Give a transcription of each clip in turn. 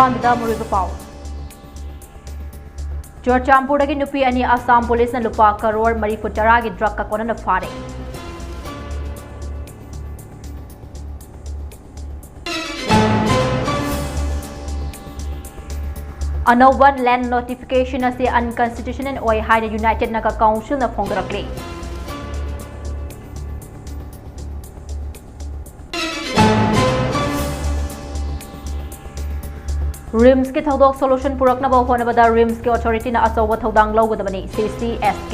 ꯑꯍꯥꯟꯕꯗ ꯃꯔꯨꯑꯣꯏꯕ ꯄꯥꯎ ꯆꯨꯔꯆꯥꯟꯄꯨꯔꯗꯒꯤ ꯅꯨꯄꯤ ꯑꯅꯤ ꯑꯁꯥꯝ ꯄꯨꯂꯤꯁꯅ ꯂꯨꯄꯥ ꯀꯔꯣꯔ 40 ꯒꯤ ꯗ꯭ꯔꯒ ꯀꯣꯟꯅꯅ ꯐꯥꯔꯦ꯫ अनौबा लैंड नोटिफिकेशन असे अनकॉन्स्टिट्यूशनल ओय हाइना यूनाइटेड नगा काउंसिल न फोंदरकले। रिम्स के थौदोक सोल्यूशन पुरकनबा होनबदा रिम्स के अथॉरिटी न अचौबा थौदांग लौगदबनी CCSK।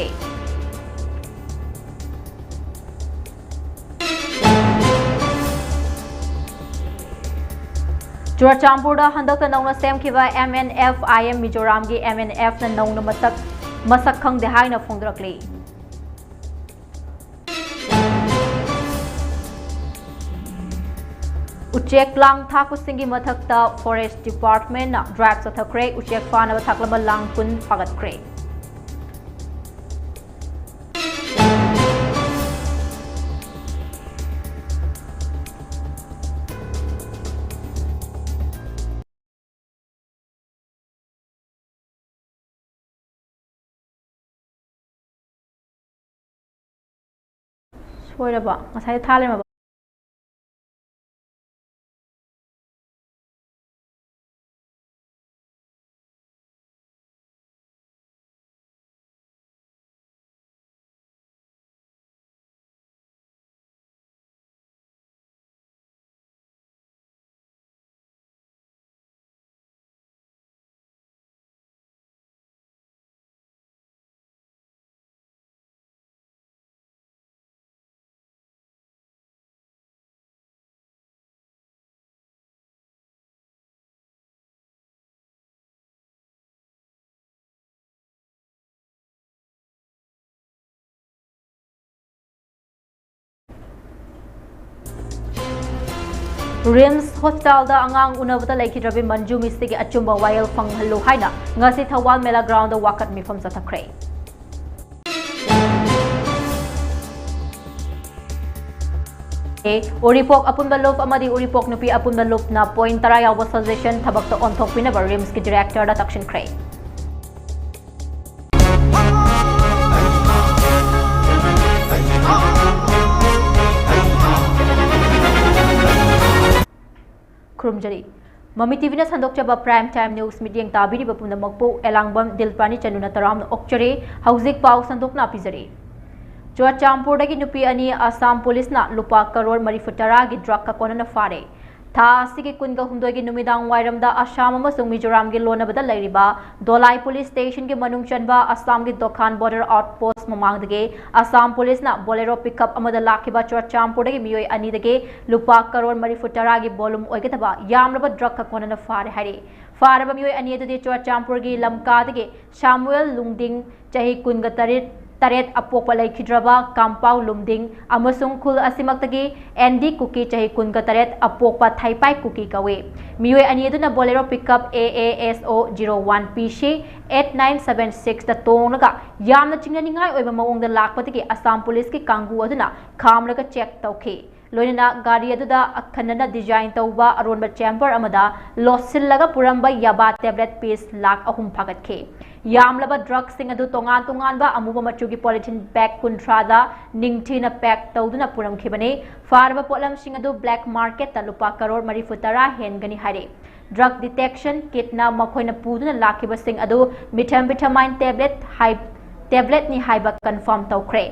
चुरचांपुर हंदक नौना सेमखिबा MNF-IM मिजोराम की MNF न नौना मसक खंगदे हाइना फोंदरकले। उचेक लांग थाकुसिंगी मथकता फॉरेस्ट डिपार्टमेंट न ड्राइव चथखरे उचेक फानबा थाकलबा लांग कुन फागतखरे। सोयरबा ngасai thalema रिम्स हॉस्पिटल अंगांग उनबता लेखिद्रबी मंजू मिस्त्री अचुंबा वायल फंगहल्लु हाइना ngasi थवाल मेला ग्राउंड वाकत मिफम चथखरे। उरीपोक अपुनबा लुप अमदी उरीपोक नुपी अपुनबा लुपना पॉइंट 10 यावबा सजेशन थबकता ऑनथोकपिनबा रिम्स की डायरेक्टर दा तक्षिनखरे। खुरुमजरी ममी टीवी संदोक्चब prime time news medium ताबीरिबा पुनमकपु Elangbam दिलपारानी चनुना तराम ओक्चरे हौजिक पाउ संदोकना पिजरे। चुरचांपुरदगी नुपी अनी असम पुलिसना लुपा करोड़ 40 की ड्रग का कोनना फारे। था की कुनगा हुंदोगी नुमिदांग वायरमदा असम अमसुंग मिजोराम की लोनबदा लैरिबा दोलाई पुलिस स्टेशन के मनुंग चनबा असम की दोखान बॉर्डर आउटपोस्ट ममांगदगे असम पुलिसना बोलेरो पिकअप अमदा लाखिबा चुरचांपुरदगी मियोय अनीदगे लुपा करोड़ 40 की वॉल्यूम ओइगदबा यामरबा ड्रग का कोनना फारे हारे। फारबा मियोय अनीददे चुरचांपुर की लमकादगे सामुएल लुंगदिंग चाही कुनगा तरेत अपोप लेखिद्रबा काम्पाउ लुमदिंग अमसुंग खुल असिमक्तगी एंडी कुकी चाही कुनगा तरेत अपोप थाइपाई कुकी कवे। मियोय अनियदुना बोलेरो पिकअप AASO 01 PC 8976 दा तोंगलगा यामना चिंगनिंगाय ओइबा मवोंगदा लाकपतगी असम पुलिस की कांगू अदुना खामलगा चेक तौखे। लोइना गाड़ी अदुदा अखनना डिजाइन तौबा अरोनबा चैम्बर अमदा लोसिल्लगा पुरंबा याबा टैबलेट पीस लाख 3 फागतखे। यामलबा ड्रग सिंग अदु तोंगान तोंगानबा अमुबा मचुगी पॉलिथीन बैग 30 निंगथीना पैक तौदुना पुरमखिबने। फारबा पोलम सिंग अदु ब्लैक मार्केट ता लुपा करोड़ 40 हेनगनी हारे। ड्रग डिटेक्शन किटना मखोइना पुदुना लाखिबा सिंग अदु मिथाम्फेटामाइन टैबलेट नि हाइबा कंफर्म तौखरे।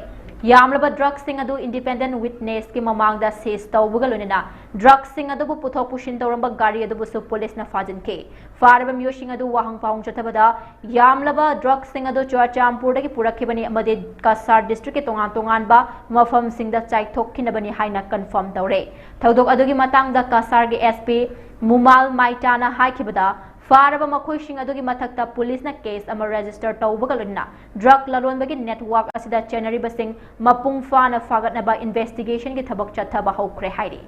यामलबा ड्रग सिंग अदु इंडिपेंडेंट विटनेस की ममांगदा सीज तौबगा लोइना ड्रग सिंग अदुबु पुथोक पुशिन तौरंबा गाड़ी अदुबुसु पुलिसना फाजिनखे। फारबा मियो सिंग अदु वाहंग पाउंग चथबदा यामलबा ड्रग सिंग अदु चुरचांपुरदगी पुरखिबनी अमदे कासार डिस्ट्रिक्ट के तोंगान तोंगानबा मफम सिंगदा चाइथोकखिनबनी हाइना कंफर्म तौरे। थौदोक अदुगी मतांगदा कासार के SP मुमाल माइटाना हाइखिबदा फारबा मखोइसिंग अदुगी मथक्ता पुलिसना केस अमा रजिस्टर तौबगा लोइना ड्रग ललोनबगी नेटवर्क असिदा चेनरिबसिंग मपुंग फाना फागतनबा इन्वेस्टिगेशन की थबक चथबा हौखरे हाइरी।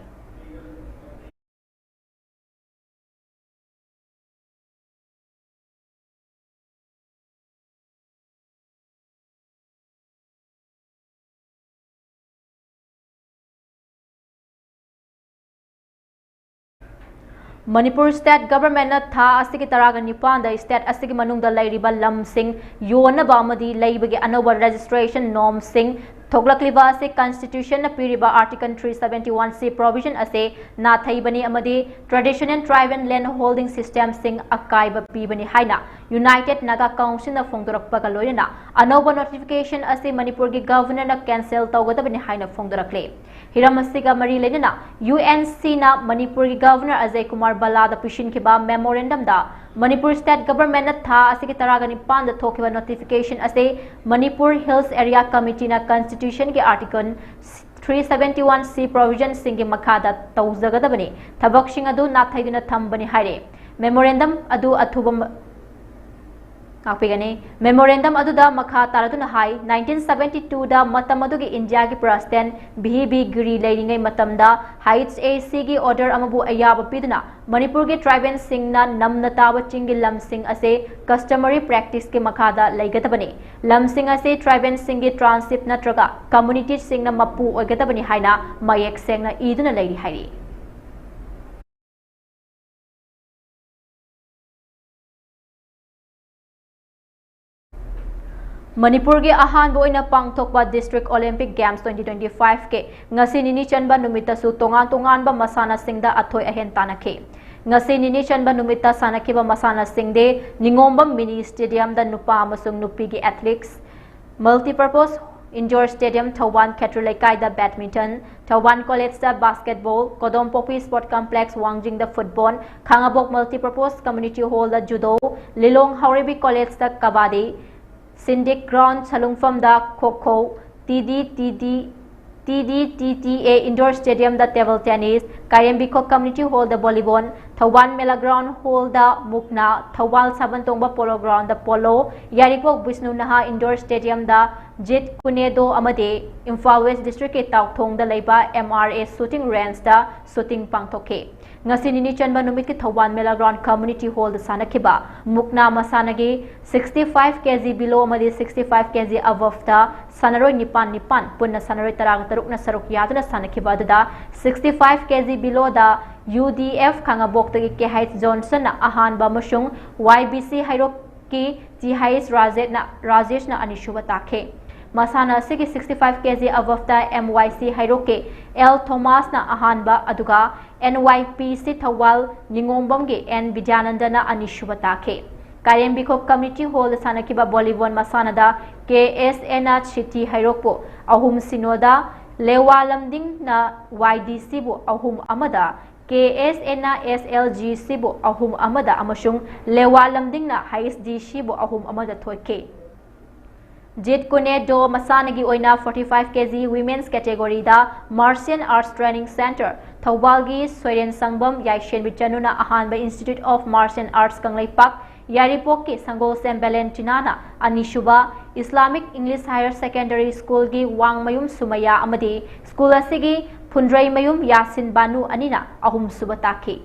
Manipur State Government na tha asigi taraga nipan da state asigi manungda lairiba lamsing yonaba amadi laibagi anoba registration norm sing Thoglakliba ase Constitution na piriba Article 371C provision ase na thaibani amadi Traditional Tribe and Land Holding System sing akaiba pibani haina United Naga Council na phongdorakpaga loina anoba notification ase Manipur gi governor na cancel tawgadabani haina phongdorakle Hiram asiga mari lenina UNC na Manipur gi governor Ajay Kumar Bala da pishin kiba memorandum da Manipur State Government na tha asigi taraga nipan da thokiba notification ase Manipur Hills Area Committee na Constitution ki Article 371C provision singi makada tawzagadabani thabak sing adu nathaiduna thambani haire memorandum adu athuba Memorandum aduda makha taraduna hai 1972 da matam adugi India gi president BB Giri leiringai matamda Heights AC gi order amabu ayaba piduna Manipur gi tribal singna namna tawa chingi lamsing ase customary practice ke makhada laigatabani lamsing ase tribal singi transit natraga community singna mapu oigatabani haina mayek sengna iduna leiri hairi Manipur ge ahan boina pangthokpa District Olympic Games 2025 ke ngasi nini chanba numita su tongan ba masana singda athoi ahen tanakhe ngasi nini chanba numita sanakhe ba masana singde ningombam mini stadium da nupa amasung nupi gi athletes multipurpose indoor stadium Thawan Khatrulaikai da badminton Thawan College da basketball Kodom Popi Sport Complex Wangjing da football Khangabok multipurpose community hall da judo Lilong Hauribi College da kabaddi Syndic Ground Salungfam da Kho-Kho, TDTTA Indoor Stadium da Table Tennis, Kariambiko Community Hall da Volleyball, Thawan Mela Ground Hall da Mukna, Thawal Sabantongba Polo Ground da Polo, Yaripok Bisnu Naha Indoor Stadium da Jit Kunedo Amade, Imphal West District ke Tauthong da Leiba MRA Shooting Range da Shooting Pangthoke. Ngasi nini chanba numit ki Thawan Mela Ground Community Hall da sanakhiba Mukna masanagi 65 kg below amadi 65 kg above da sanaroi nipan punna sanaroi tarang taruk na saruk yaduna sanakhiba da 65 kg below da UDF Khangabok tagi KH Johnson na ahan ba musung YBC Hairok ki TH Rajesh na anishuba takhe Masana sigi 65 kg above da MYC Hairoke L Thomas na ahanba aduga NYPC Thawal Ningombam ge N Vidyananda na anishuba takhe Kariambiko Community Hall sanakiba Bollywood masana da KSNH City Hairokpo ahum sinoda Lewa Lamding na YDC bu ahum amada KSN na SLGC bu ahum amada amasung Lewa Lamding na HSDC bu ahum amada thoike Jit Kunedo Masanagi Oina 45 kg Women's Category da Martial Arts Training Center Thawalgi Soiren Sangbam Yaishen Bichanuna Ahanba Institute of Martial Arts Kanglaipak Yaripoki Sangol Sem Valentinana Anishuba Islamic English Higher Secondary School gi Wangmayum Sumaya Amadi School Asigi Pundrai Mayum Yasin Banu Anina Ahum Subataki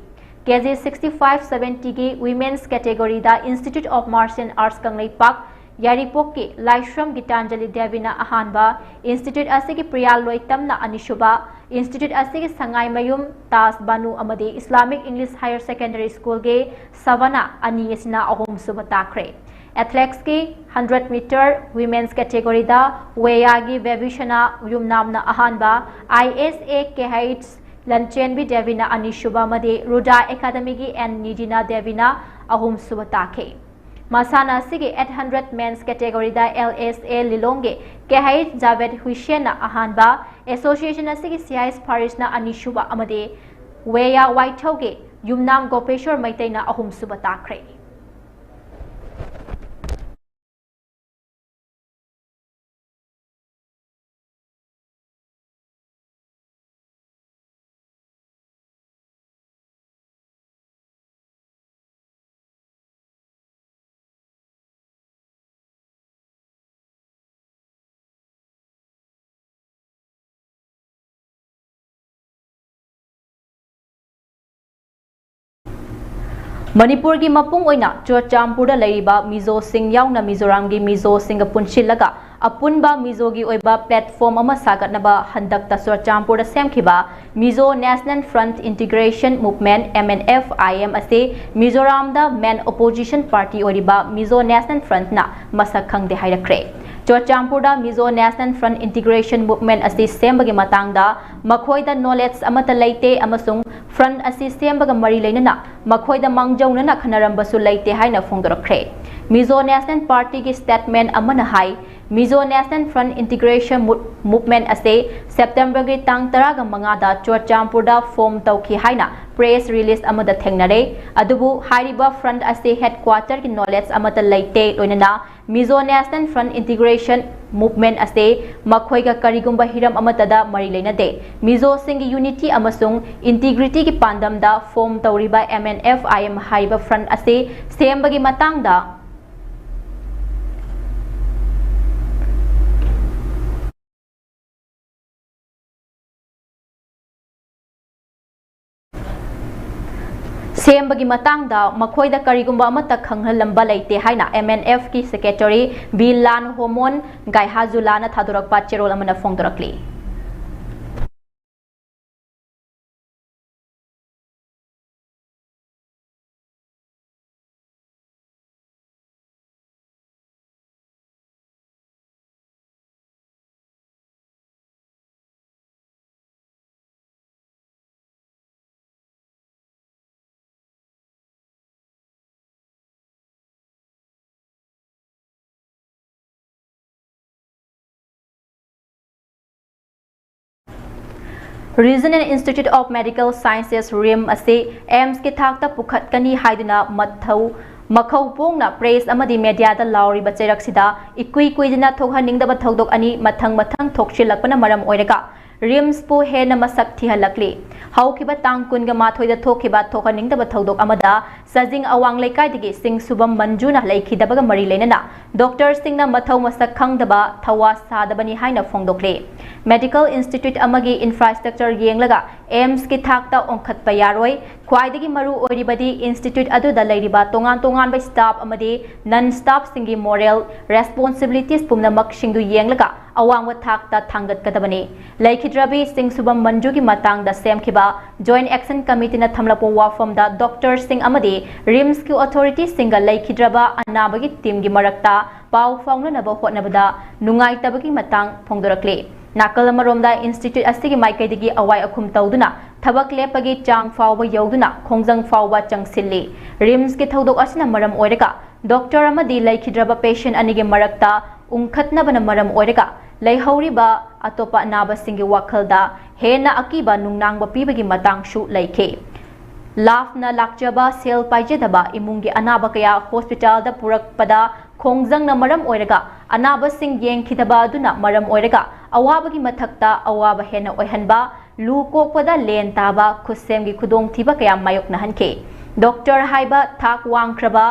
KG 65-70 gi Women's Category da Institute of Martial Arts Kanglaipak Yaripokki Laishram Gitanjali Devina Ahanba Institute Asigi Priyal Loitam na Anishuba Institute Asigi Sangai Mayum Tas Banu Amadi Islamic English Higher Secondary School ge Savana Aniyesina Ahum Subatakre Athletics ki 100 meter women's category da Weyagi Vevishana Yumnamna Ahanba ISA KH Lanchenbi Devina Anishuba Madi Ruda Academy gi and Nidina Devina Ahum Subatake Masana Sigi 800 men's category da LSA Lilonge KH Javed Huishena Ahanba Association Sigi CIS Parish na Anishuba Amade Weya Waitoge Yumnam Gopeshwar Maitaina Ahum Subatakre Manipur gi mapung oina Churchampur da leiriba Mizo sing yauna Mizoram gi Mizo singa punchilaga अपुनबा मिजोगी ओइबा platform अमा सागतनबा हंदकता चुरचांपुरदा सेमखिबा Mizo National Front Integration Movement MNF IM असे मिजोरामदा मेन ओपोजिशन पार्टी ओरिबा मिजो नेशनल फ्रंट ना मसक खंगदे हाइरखरे चुरचांपुरदा Mizo National Front Integration Movement असे सेमबगे मतंगदा मखोइदा नॉलेज अमता लेते अमसुंग फ्रंट असे सेमबगा मरी लेनना मखोइदा मांगजौनना खनरंबसु लेते हाइना फोंदोरखरे मिजो नेशनल पार्टी की स्टेटमेंट अमना हाई Mizo National Front Integration Movement असे सेप्टेम्बर की तांग 15 चुरचांपुरदा फॉर्म तौखी हाइना प्रेस रिलीज अमदा थेंगनरे अदुबु हाइरिबा फ्रंट असे हेडक्वार्टर की नॉलेज अमता लेते लोइनना Mizo National Front Integration Movement असे मखोइगा करिगुंबा हिरम अमतदा मरी लेनदे मिजो सिंग यूनिटी अमसुंग इंटीग्रिटी की पांदमदा फॉर्म तौरिबा MNF IM हाइबा फ्रंट असे सेमबगी मतंगदा सेमबगी मतंगदा मखोइदा करिगुंबा अमता खंगहलंबा लेते हाइना MNF की secretary बिलान होमोन गायहाजुलाना थादोरकपा चेरोल Amna फोंदोरकली Regional Institute of Medical Sciences RIM असे एम्स के थाकता पुखतकनी हाइदुना मखौ पोंगना प्रेस अमदी मीडियादा लाउरिबा चेरक्सिदा इकुई कुइदना थोकहनिंगदबा थौदोक अनि मथंग थोकसिलकपना मरम ओइरका रिम्स पो हेन मसक थिहलकली हौखिबा तांग कुनगा माथोइदा थोखिबा थोकहनिंगदबा थौदोक अमदा सजिंग अवांग लेकाइदगी सिंग सुबम मंजुना लेखिदबगा मरी लेनना डॉक्टर सिंगना मथौ मसक खंगदबा थवा सादबनी हाइना फोंदोकले मेडिकल इंस्टीट्यूट अमगी इंफ्रास्ट्रक्चर येंगलगा एम्स की थाकता ओंखतपा यारोय ख्वाइदगी मरु ओरिबदी इंस्टीट्यूट अदुदा लेरिबा तोंगान स्टाफ अमदी नन स्टाफ सिंगी मोरल रेस्पॉन्सिबिलिटीज पुमनमक सिंगदु येंगलगा अवांग थाकता थांगतकदबनी लेखिद्रबी सिंग सुबम मंजू की मतंगदा सेमखिबा जॉइंट एक्शन कमिटी ना थमलपो वाफमदा डॉक्टर सिंग अमदी रिम्स की अथॉरिटी सिंगा लेखिद्रबा अनाबगी टीम की मरक्ता पाउ फाउननबा होटनबदा नुंगाइतबगी मतंग फोंदोरकले नाकल अमरोमदा इंस्टीट्यूट असिगी माइकैदगी अवाई अखुम तौदुना थबक लेपगी चांग फाउबा यौदुना खोंजंग फाउबा चंगसिल्ली रिम्स की थौदोक असिना मरम ओइरका डॉक्टर अमदी लेखिद्रबा पेशेंट अनिगे मरक्ता उंखतनबना मरम ओइरका लेहौरिबा अतोपा अनाबसिंगी वाखलदा हेना अकीबा नुंगनांगबा पीबगी मतंगसु लेखे लाफना लाक्चबा सेल पाइजेदबा इमुंगी अनाबा कया हॉस्पिटल दा पुरकपदा खोंजंग न मरम ओइरगा अनाबसिंग येंखिदबा अदुना मरम ओइरगा अवाबगी मथक्ता अवाबा हेना ओइहनबा लू कोकपदा लेन ताबा खुसेमगी खुदोंग थिबा कया मायोकना हनखे डॉक्टर हाइबा थाक वांगख्रबा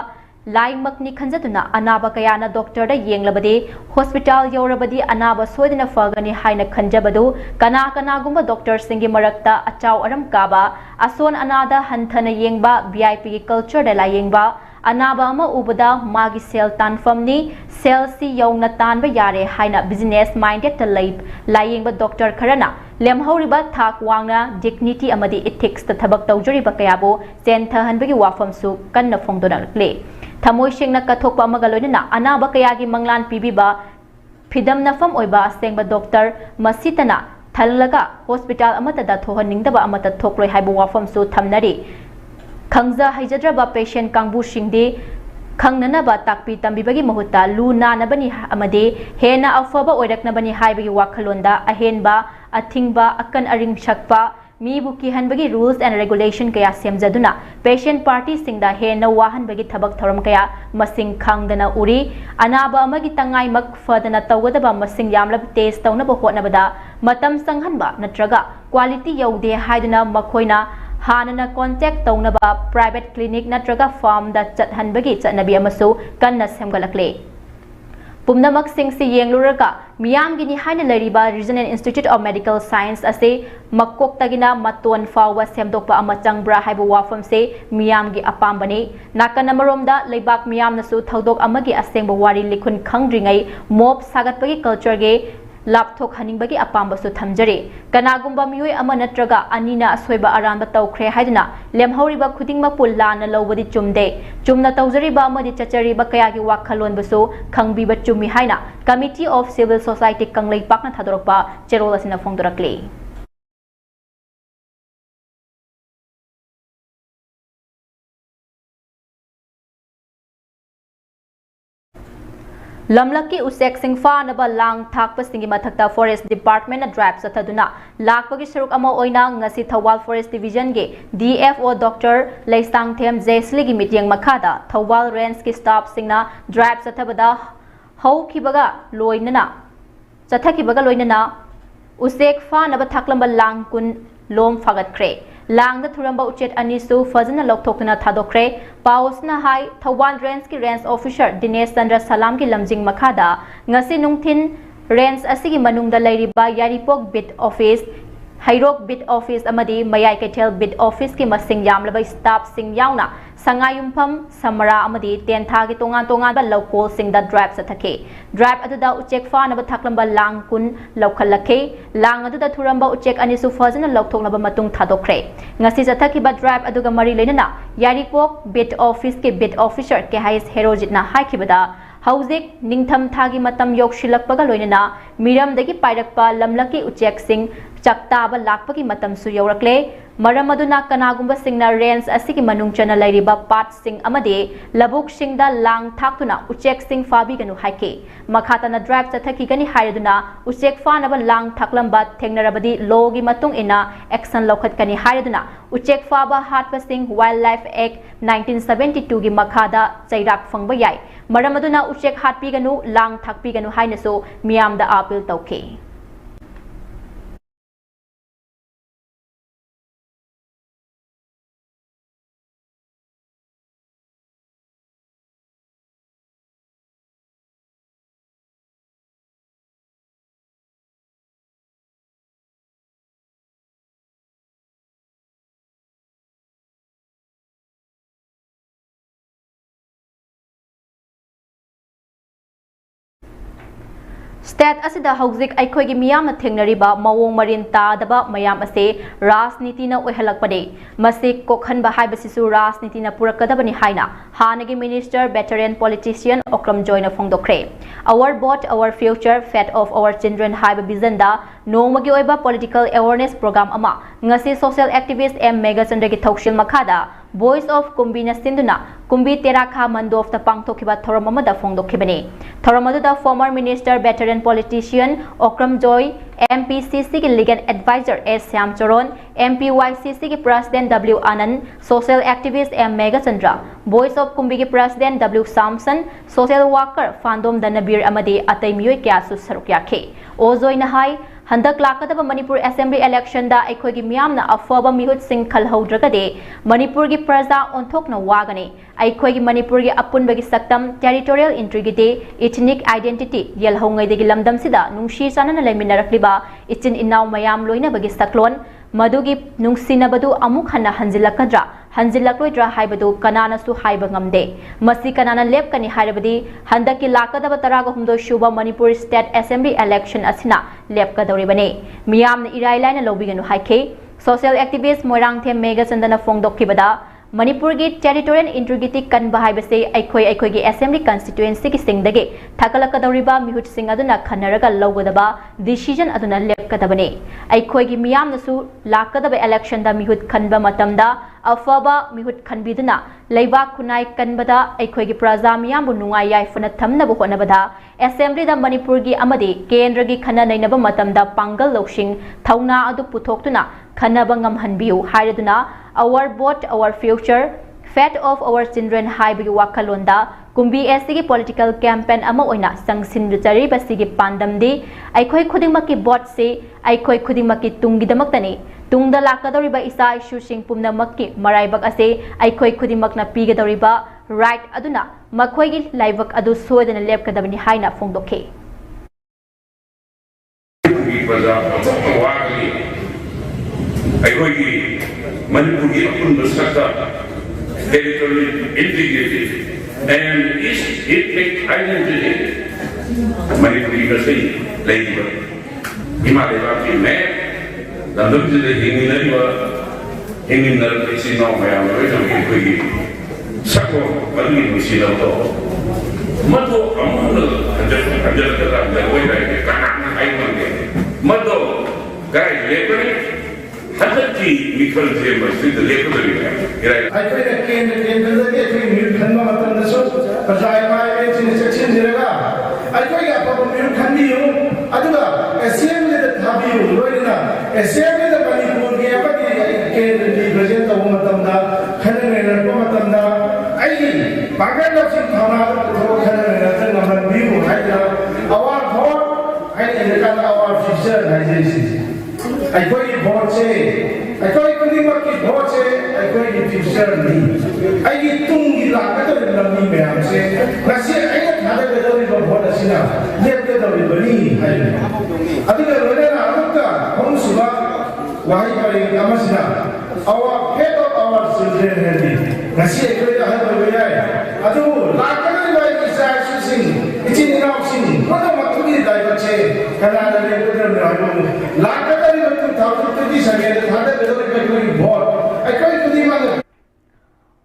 लाइमकनी खंजतुना अनाबा कयाना डॉक्टर दा येंगलबदे हॉस्पिटल यौरबदी अनाबा सोयदना फगनी हाइना खंजबदु कनागुंबा डॉक्टर सिंगी मरक्ता अचाव अरम काबा असोन अनादा हंथना येंगबा VIP की कल्चर दा लायेंगबा अनाबा अमा उबदा मागी सेल तानफमनी सेल सी यौना तानबा यारे हाइना बिजनेस माइंडेड ता लायेंगबा डॉक्टर खरना लेमहौरिबा थाक वांगना डिग्निटी अमदी इथिक्स ता थबक तौजरिबा कयाबो चेंथहनबगी वाफमसु कन्ना फोंदोनकले थमोय सेंगना कथोकपा अमगा लोइनना अनाबा कयागी मंगलान पीबीबा फिदम नफम ओइबा असेंगबा डॉक्टर मसितना थललगा हॉस्पिटल अमतदा थोहनिंगदबा अमता थोकलोय हाइबो वाफमसु थमनरी खंगजा हाइजद्रबा पेशेंट कांगबु सिंगदे खंगननबा ताकपी तंबीबगी महुत्ता लू नानबनी अमदे हेना अफबा ओइरकनबनी हाइबगी वाखलोंदा अहेनबा अथिंगबा अकन अरिंग शकपा मीबु किहनबगी रूल्स एंड रेगुलेशन कया सेमजदुना पेशेंट पार्टी सिंगदा हेना वाहनबगी थबक थरम कया मसिंग खांगदना उरी अनाबा अमगी तंगाई मक फदना तवगदबा मसिंग यामलब टेस्ट तौनबा होटनबदा मतम संगहनबा नत्रगा क्वालिटी यौदे हाइदुना मखोइना हानना कांटेक्ट तौनबा प्राइवेट क्लिनिक नत्रगा फार्म दा चतहनबगी चतनबी अमसु कन्ना सेमगलकले पुमनमक सिंगसी येंगलुरगा मियामगिनी हाइना लरिबा Regional Institute of Medical Science असे मक्कोक्तगिना मतोन फावा सेमदोकपा अमा चंगब्रा हाइबा वाफम से मियामगी अपाम्बने नाकन अमरोमदा लेबाक मियामनसु थौदोक अमगी असेंबा वारी लिखुन खंग्रिंगै मोब सागतपगी कल्चर गे लापथोक हनिंगबगी अपाम्बसु थमजरे कनागुंबा मियोय अमा नत्रगा अनिना असोयबा अरानबा तौख्रे हाइदना लेमहौरिबा खुदिंगमकु लाना लौबदी चुमदे चुमना तौजरिबा अमदि चचरिबा कयागी वाखलोनबसु खंगबिबा चुमी हाइना कमिटी ऑफ सिविल सोसाइटी कंगलै पाकना थादोरकपा चेरोल असिना फोंदोरकले लमलकी उसेक सिंगफानबा लांग थाकपसिंगी मथक्ता फॉरेस्ट डिपार्टमेंट ड्राइव चथदुना लाकपगी सरुक अमा ओइना ngasi थौबाल फॉरेस्ट डिवीजन गे डीएफओ डॉक्टर लेसांगथेम जेसलीगी मीटिंग मखादा थौबाल रेंज की स्टाफ सिंगना ड्राइव चथबदा हौखिबगा लोइनना उसेक फानबा थाकलंबा लांग कुन लोम फागतख्रे लांग थुरंबा उचेत अनिसु फजना लौथोकना थादोख्रे पाउसना हाई थौबाल रेंज की रेंज ऑफिसर दिनेश चंद्र सलाम की लमजिंग मखादा ngasi नुंगथिन रेंज असिगी मनुंगदा लैरिबा Yairipok beat office Heirok beat office अमदी मयाई कैथेल बिट ऑफिस की मसिंग यामलबा स्टाफ सिंग याउना संगायुमफम समरा अमदी तेंथा की तोंगान तोंगान बा लौकोल सिंग दा ड्राइव सथके ड्राइव अदुदा उचेक फानबा थाकलंबा लांग कुन लौखलखे लांग अदुदा थुरंबा उचेक अनिसु फजना लौथोकनबा मतुंग थादोख्रे ngasi सथकिबा ड्राइव अदुगा मरी लेनना यारिपोक बिट ऑफिस के बिट ऑफिसर के हाइस हेरोजितना हाइखिबदा हौजिक निंगथम थागी मतम योक्शिलकपगा लोइनना मिरमदगी पाइरकपा लमलकी उचेक सिंग चक्ताबा लाकपगी मतम सु यौरकले मरम अदुना कनागुंबा सिंगना रेंज असिगी मनुंग चना लैरिबा पाट सिंग अमदे लबुक सिंगदा लांग थाक्तुना उचेक सिंग फाबिगनु हाइके मखाताना ड्राइव चथकिगनी हाइरदुना उचेक फानबा लांग थाकलंबा थेंगनरबदी लोगी मतुंग इना एक्शन लौखतकनी हाइरदुना उचेक फाबा हाटपा सिंग वाइल्ड लाइफ एक्ट 1972 गी मखादा चैराक फंगबा याय मरम अदुना उचेक हाटपीगनु लांग थाकपीगनु हाइनसो मियामदा अपील तौखे स्टेट असिदा हौजिक अखोगी मियामना थेंगनरिबा मवोंग मरिन तादबा मयाम असे राजनीतिना ओहलकपदे मसे कोखनबा हाइबसिसु राजनीतिना पुरकदबनि हाइना हानगी मिनिस्टर वेटरन पॉलिटिशियन ओक्रम जॉयना फोंदोख्रे our vote our future fate of our children हाइबा बिजनदा नोंगमगी ओइबा पॉलिटिकल अवेयरनेस प्रोग्राम अमा ngasi सोशल एक्टिविस्ट एम मेगाचंद्रगी थौशिल मखादा वॉइस ऑफ कुंबीना सिंधुना कुंबी तेराखा मंदोफ पांगथोखिबा थौरम अमदा फोंदोखिबने थौरम अदुदा former minister veteran politician Okram Joy MPCC की legal adviser S Shyamcharan MPYCC की president W Anand social activist M Megachandra voice of Kumbi की president W Samson social worker Phandom Danbir अमदी अतै मियोय क्यासु सरुक याखे ओजोयना हाई हंदक लाकदब मणिपुर असेंबली इलेक्शन दा अखोगी मियामना अफब मिहुत सिंह खलहौद्रगदे मणिपुर की प्रजा ओंथोकना वागने अखोगी मणिपुर की अपुनबगी सक्तम टेरिटोरियल इंटीग्रिटी इथनिक आइडेंटिटी यलहौंगैदगी लमदमसिदा नुंगशी चानना लेमिनरकलिबा इचिन इनाव मयाम लोइनबगी सकलोन मधुगी नुंगसिनबदु अमुक हन्ना हंजिलकद्रा हंजिलक्लोइद्रा हाइबदु कनानासु हाइब ngamde मसी कनाना लेपकनी हाइरबदी हंदकी लाकदब तरागा हुमदो शुबा मणिपुर स्टेट असेंबली इलेक्शन असिना लेपकदौरिबने मियामना इराइलाइना लौबिगनु हाइखे सोशल एक्टिविस्ट मोइरांगथेम मेगाचंदना फोंदोखिबदा मणिपुर की टेरिटोरियल इंटीग्रिटी कन्बा हाइबसे अखोई असेंबली कंस्टिट्युएंसी की सिंगदगे थाकलकदौरिबा मिहुत सिंग अदुना खनरगा लौगदबा डिसीजन अदुना लेपकदबने अखोई मियामनसु लाकदब इलेक्शन दा मिहुत खनबा मतमदा अफबा मिहुत खनबिदुना लेबा खुनाई कनबदा अखोई प्रजा मियामबु नुंगाई याइफना थमनबु होनबदा असेंबली दा मणिपुर की अमदि केंद्र की खना नैनबा मतमदा पांगल लौशिंग थौना अदु पुथोक्तुना खनबा ngamhanbiu haiduna our vote our future fate of our children haibagi wakalonda kumbi SC political campaign ama oina sangsin ruchari basigi pandamdi aikhoi khudingmaki vote se aikhoi khudingmaki tungidamakani tungda lakadoriba isa issue sing pumnamakki maraibak ase aikhoi khudingmakna pigadoriba right aduna makhoi gi laibak adu soidana lepkadabani haina phongdokhe प्रजा वागली अखोगी मनपुरी अपुन बसकता territorial integrity and ethnic identity Manipuri का सही लेकिन हिमालय की मैं दादर जिले हिंगिनर किसी नौ में आवे जब कोई सको बदली मिसिल तो मतो अमूल अंजल करा कोई नहीं काना आई मंगे मतो गाय लेकर हजती मिखल जे मस्जिद लेकर है आई पे केंद्र के मिल खन्मा मतलब दसो प्रजाय माय में सेक्शन जिरेगा आई कोई आप मिल खंडी हो अदुगा एसएम ने थाबी हो लोइना एसएम ने मणिपुर के अपनी केंद्र की प्रेजेंट हो मतमदा खनने न मतमदा आई बागन लक्षण थाना तो खनने न नंबर बी हो हाइला आवर भोट आई इनका आवर फिक्सर है जैसी आई कोई भोट से आई कोई कुनिमा की भोट से आई कोई की फिक्सर नहीं आई तुंगी लाकर तो लंबी में हमसे वैसे आई का थाने में तो भी भोट असीना ये तो भी बनी है अभी तो लोगों ने आमुक्ता हम सुबह वही पर अमसना our head of our children healthy nasi ekoi da ha do ya adu lakana ni bai isa sing ichi ni na sing kono matudi dai bache kana da ne ko da adu lakana ni batu thau tu sage da da do ko ko bot ai koi kudi ma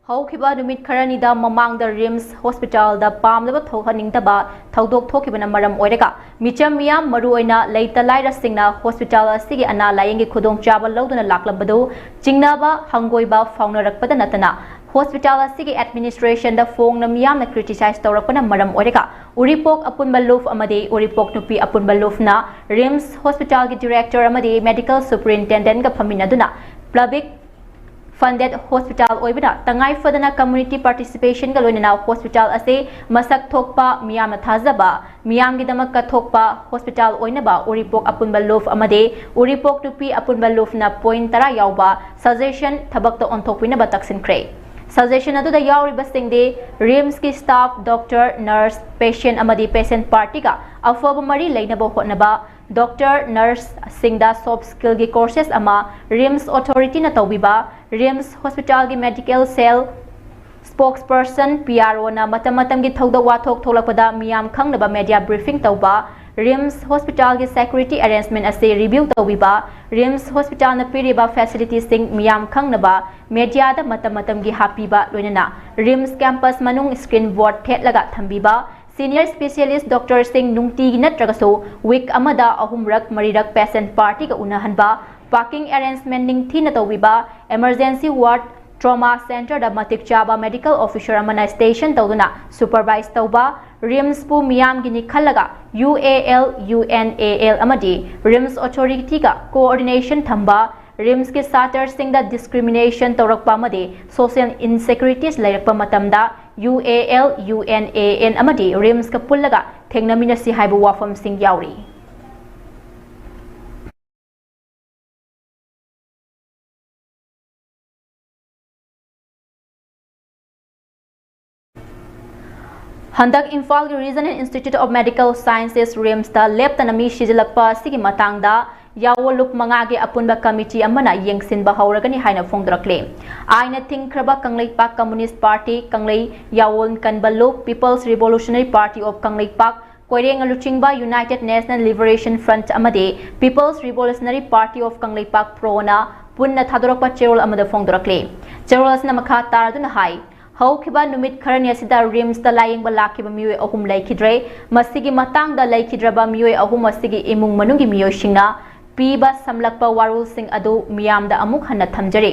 हौखिबा नुमित खरनीदा ममांग द RIMS hospital द पामलबा थोहनिंगतबा थौदोक थोखिबना मरम ओइरेगा मिचम मियाम मरुओइना लेता लाइरा सिंगना हॉस्पिटल असिगी अना लायंगी खुदोंग चाबा लौदना लाकलबदो चिंगनाबा हंगोइबा फाउनरकपदा नतना हॉस्पिटल असिगी एडमिनिस्ट्रेशन द फोंगना मियाम न क्रिटिसाइज तौरकपना मरम ओइरेगा उरिपोक अपुनबा लूफ अमदे उरिपोक नुपी अपुनबा लूफना रिम्स हॉस्पिटल की डायरेक्टर अमदे मेडिकल सुपरिटेंडेंट का फमिनदुना public funded hospital oibina tangai fadana community participation ga loinana hospital ase masak thokpa miyam thazaba miyam gi damak ka thokpa hospital oinaba uripok apunba lof amade uripok tupi apunba lof na point tara yauba suggestion thabak ta onthokpina ba taksin kre suggestion adu da yauri basingde rims ki staff doctor nurse patient amadi patient party ga afoba mari leinaba hotnaba doctor nurse singda soft skill gi courses ama rims authority na tawbiba rims hospital gi medical cell spokesperson PRO na matamatam gi thauda wathok tholakpada miyam khangnaba media briefing tawba rims hospital gi security arrangement ase review tawbiba rims hospital na piriba facilities sing miyam khangnaba media da matamatam gi hapiba loinana rims campus manung screen board thetlaga thambiba Senior Specialist Dr. Singh Nungti Natragaso week amada ahumrak marirak patient party ka unahanba parking arrangement ning thina tawbiba emergency ward trauma center da matik chaba medical officer amana station tawduna supervise tawba rims pu miyam gini khalaga UAL UNAL amadi rims authority ka coordination thamba rims ke satar sing da discrimination tawrakpa amade social insecurities lairakpa matamda UAL UNAN amadi rims ka pullaga thengnamina si haibu wafam sing yauri Handak Imphal Regional Institute of Medical Sciences RIMS ta leptanami shijilakpa sigi matangda Yawoluk mangage apunba committee amana yengsinba hauragani haina phongdrakle aina thingkraba Kanglaipak Communist Party Kanglai Yawol Kanballo People's Revolutionary Party of Kanglaipak Koireng Luchingba United National Liberation Front amade People's Revolutionary Party of Kanglaipak Prona punna thadorokpa cherol amada phongdrakle cherol asna makha taraduna hai हौखिबा नुमित खरनी असिदा रिम्स दा लायंगबा लाखिबा मियोय अहुम लाइखिद्रे मसिगी मतांग दा लाइखिद्रबा मियोय अहुम मसिगी इमुंग मनुंगी मियोय सिंगना पीबा समलकपा वारुल सिंग अदु मियाम दा अमुक हन्ना थमजरे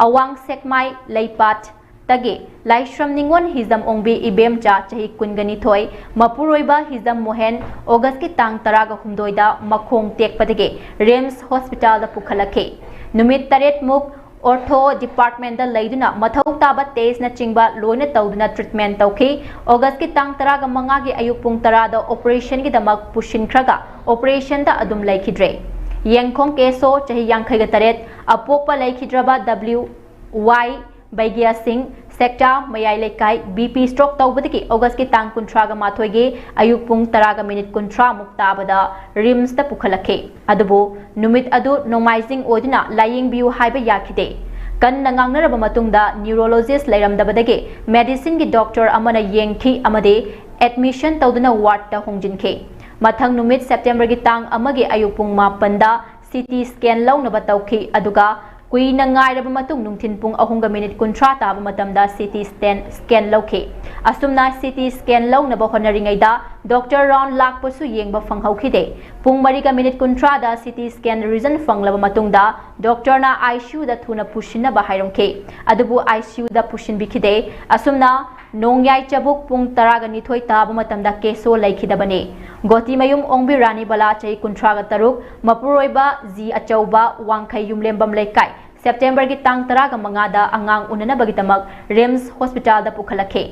अवांग सेकमाई लैपात तगे लाइश्रम निंगवन हिजम ओंबी इबेमचा चही कुनगनी थोय मपुरोइबा हिजम मोहन अगस्त की तांग तरागा हुमदोइदा मखोंग टेकपदगे रिम्स हॉस्पिटल दा पुखलखे नुमित तरेत मुक ऑर्थो डिपार्टमेंट लेदुना मथौ ताबा टेस्ट न चिंगबा लोइना तौदुना ट्रीटमेंट तौखी अगस्त की तांग तरागा मंगागी अयुक पुंग तरादा ऑपरेशन की दमक पुशिनख्रगा ऑपरेशन दा अदुम लैखिद्रे यंगखोंग केसो चही यांखैगा Taret अपोकपा लैखिद्रबा WY बैगिया Singh सेक्टा मयाई लेकाई BP stroke तौबदगी अगस्त की तांग कुंट्रागा माथोइगे अयुक पुंग तरागा मिनिट कुंट्रा मुक्ताबदा रिम्स दा पुखलखे अदुबो नुमित अदु नोमाइजिंग ओदिना लाइंग बियु हाइबा याखिदे कन नंगांगनरबा मतुंगदा न्यूरोलॉजिस्ट लैरमदबदगे मेडिसिन की डॉक्टर अमना येंगखी अमदे एडमिशन तौदना वार्ड ता होंजिनखे मथंग नुमित सेप्टेम्बर की तांग अमगे अयुक पुंग मापंदा सीटी स्कैन लौनबा तौखी अदुगा कुइना ngairaba matung nungthin pung 3 minute kuntra taba matamda CT scan lauke asumna CT scan launaba honaringaida doctor round lakpasu yengba fanghaukhide pung 3 minute kuntra da CT scan reason fanglaba matungda doctor na ICU da thuna pushina ba hairongke adubu ICU da pushin bikide asumna nongyai chabuk pung 12 taba matamda keso laikhidabane goti mayum ongbi rani bala chai kuntra ga taruk mapuroiba ji achauba wangkhai yumlembam laikai September की तांग तरागा मंगादा अंगांग उननबगिदमक RIMS hospital दा पुखलखे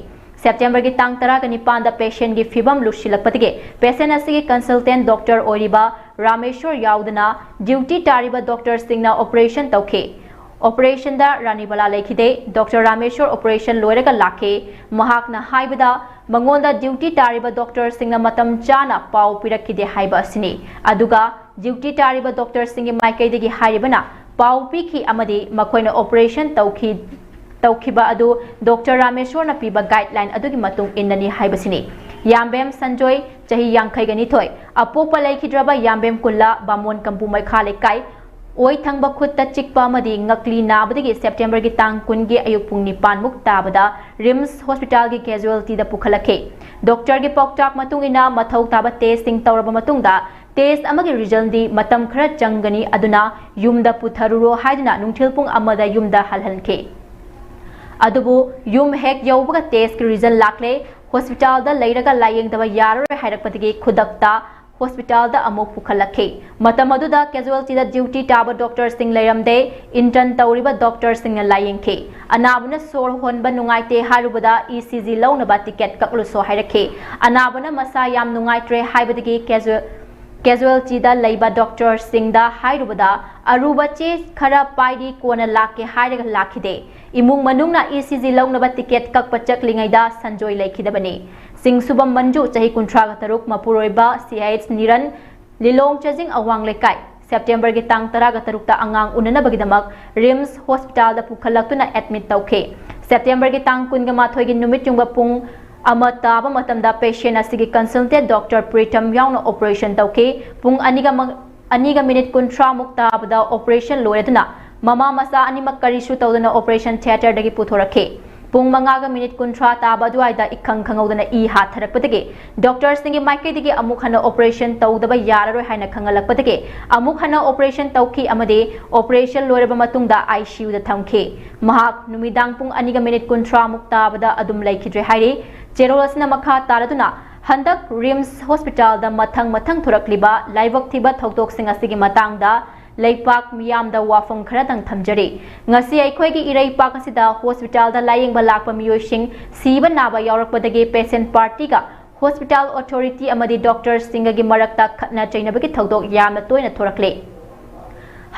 September की तांग तरागा निपान दा patient की फिबम लुशिलकपतिगे patient असिगे consultant doctor ओरिबा रामेश्वर याउदना ड्यूटी तारिबा डॉक्टर सिंगना ऑपरेशन तौखे ऑपरेशन दा रानीबला लेखिदे डॉक्टर रामेश्वर ऑपरेशन लोयरगा लाखे महाकना हाइबदा मंगोंदा ड्यूटी तारिबा डॉक्टर सिंगना मतम चाना पाउ पिरकिदे हाइबा सिनी अदुगा ड्यूटी तारिबा डॉक्टर सिंगी माइकैदगी हाइबना पाउ पीखी अमदी मखोइना ऑपरेशन तौखिबा अदु डॉक्टर रामेश्वर न पीबा गाइडलाइन अदुगी मतुंग इन्ननी हाइबसिनी याम्बेम संजोय चही यांखैगनी थोय अपोपा लैखिद्रबा याम्बेम कुल्ला बामोन कंपु मैखा लेकाई ओइ थंगबा खुत्ता चिकपा अमदी ngakli नाबदगी सेप्टेम्बर की तांग कुनगे अयुक पुंग 9 मुक ताबदा रिम्स हॉस्पिटल की कैजुअलिटी दा पुखलखे डॉक्टर के पॉकटाक मतुंग इना मथौ ताबा टेस्टिंग तौरबा मतुंगदा टेस्ट अमगे रिजल्ट दी मतम खरा चंगनी अदुना युमदा पुथरुरो हाइदना नुंथिल पुंग अमदा युमदा हलहनखे अदुबो युम हेक यौबगा टेस्ट की रिजल्ट लाखले हॉस्पिटल दा लैरगा लायेंगदबा यारो हाइरकपतिगे खुदकता हॉस्पिटल दा अमुक पुखलखे मतम अदुदा कैजुअलिटी दा ड्यूटी ताबा डॉक्टर सिंह लैरमदे इंटर्न तौरिबा डॉक्टर सिंह लायेंखे अनाबना सोर होनबा नुंगाइते हारुबदा ECG लौनबा टिकेट ककलुसो हाइरखे अनाबना मसा याम नुंगाइत्रे हाइबदगी कैजुअलिटी दा लैबा डॉक्टर सिंह दा हाइरुबदा अरुबा चे खरा पाइरी कोना लाके हाइरगा लाखिदे इमुंग मनुंगना ECG लौनबा टिकेट ककपा चकलिंगैदा संजोय लैखिदबने सिंह सुबम मंजू चही 13 मपुरोइबा CH निरन लिलोंग चजिंग अवांग लेकाई सेप्टेम्बर की तांग 13 अंगांग उननबगिदमक रिम्स हॉस्पिटल दा पुखलक्तुना एडमिट तौखे सेप्टेम्बर की तांग 19 की नुमित चुंगबा पुंग अमताबा मतमदा पेशेंट असिगी कंसल्टेंट डॉक्टर प्रीतम याउना ऑपरेशन तौखे पुंग अनिगा मिनिट 13 मुक्ताबदा ऑपरेशन लोयदना ममा मसा अनिमक करिसु तौदना ऑपरेशन थिएटर दगी पुथोरखे पुंग मंगागा मिनिट 13 ताबा दुआइदा इखंग खंगौदना ई हाथरकपदगे डॉक्टर सिंगी माइकेदगी अमुक हना ऑपरेशन तौदबा याररोय हाइना खंगलकपदगे अमुक हना ऑपरेशन तौखी अमदे ऑपरेशन लोयरबा मतुंगदा ICU दा थमखे महाक नुमिदांग पुंग अनिगा मिनिट 13 मुक्ताबदा अदुम लैखिद्रे हाइरे चेरोलसना मखा तारदुना हंदक रिम्स हॉस्पिटल दा मथंग थोरकलिबा लाइबक थिबा थौतोकसिंग असिगी मतांगदा लैपाक मियामदा वाफम खरदंग थमजरे ngasi अखोइगी इरैपाक असिदा हॉस्पिटल दा लायेंगबा लाकपा मियोइसिंग सीबा नाबा यावरकपदगे पेशेंट पार्टी का हॉस्पिटल अथॉरिटी अमदी डॉक्टर सिंगगी मरकता खतना चैनबगी थौदोक यामना तोयना थोरकले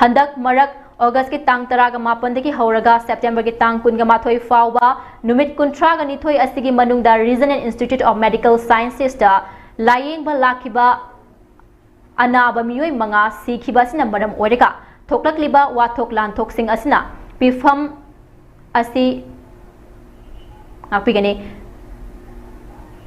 हंदक मरक अगस्त की तांग 19 की हौरगा सेप्टेम्बर की तांग 19 फाउबा नुमित 19 असिगी मनुंगदा Regional Institute of Medical Sciences दा लायेंगबा लाखिबा अनाबा मियोय मंगा सीखिबासिना मरम ओइरगा थोकलक्लिबा वाथोक लानथोकसिंग असिना पिफम असि आपिगने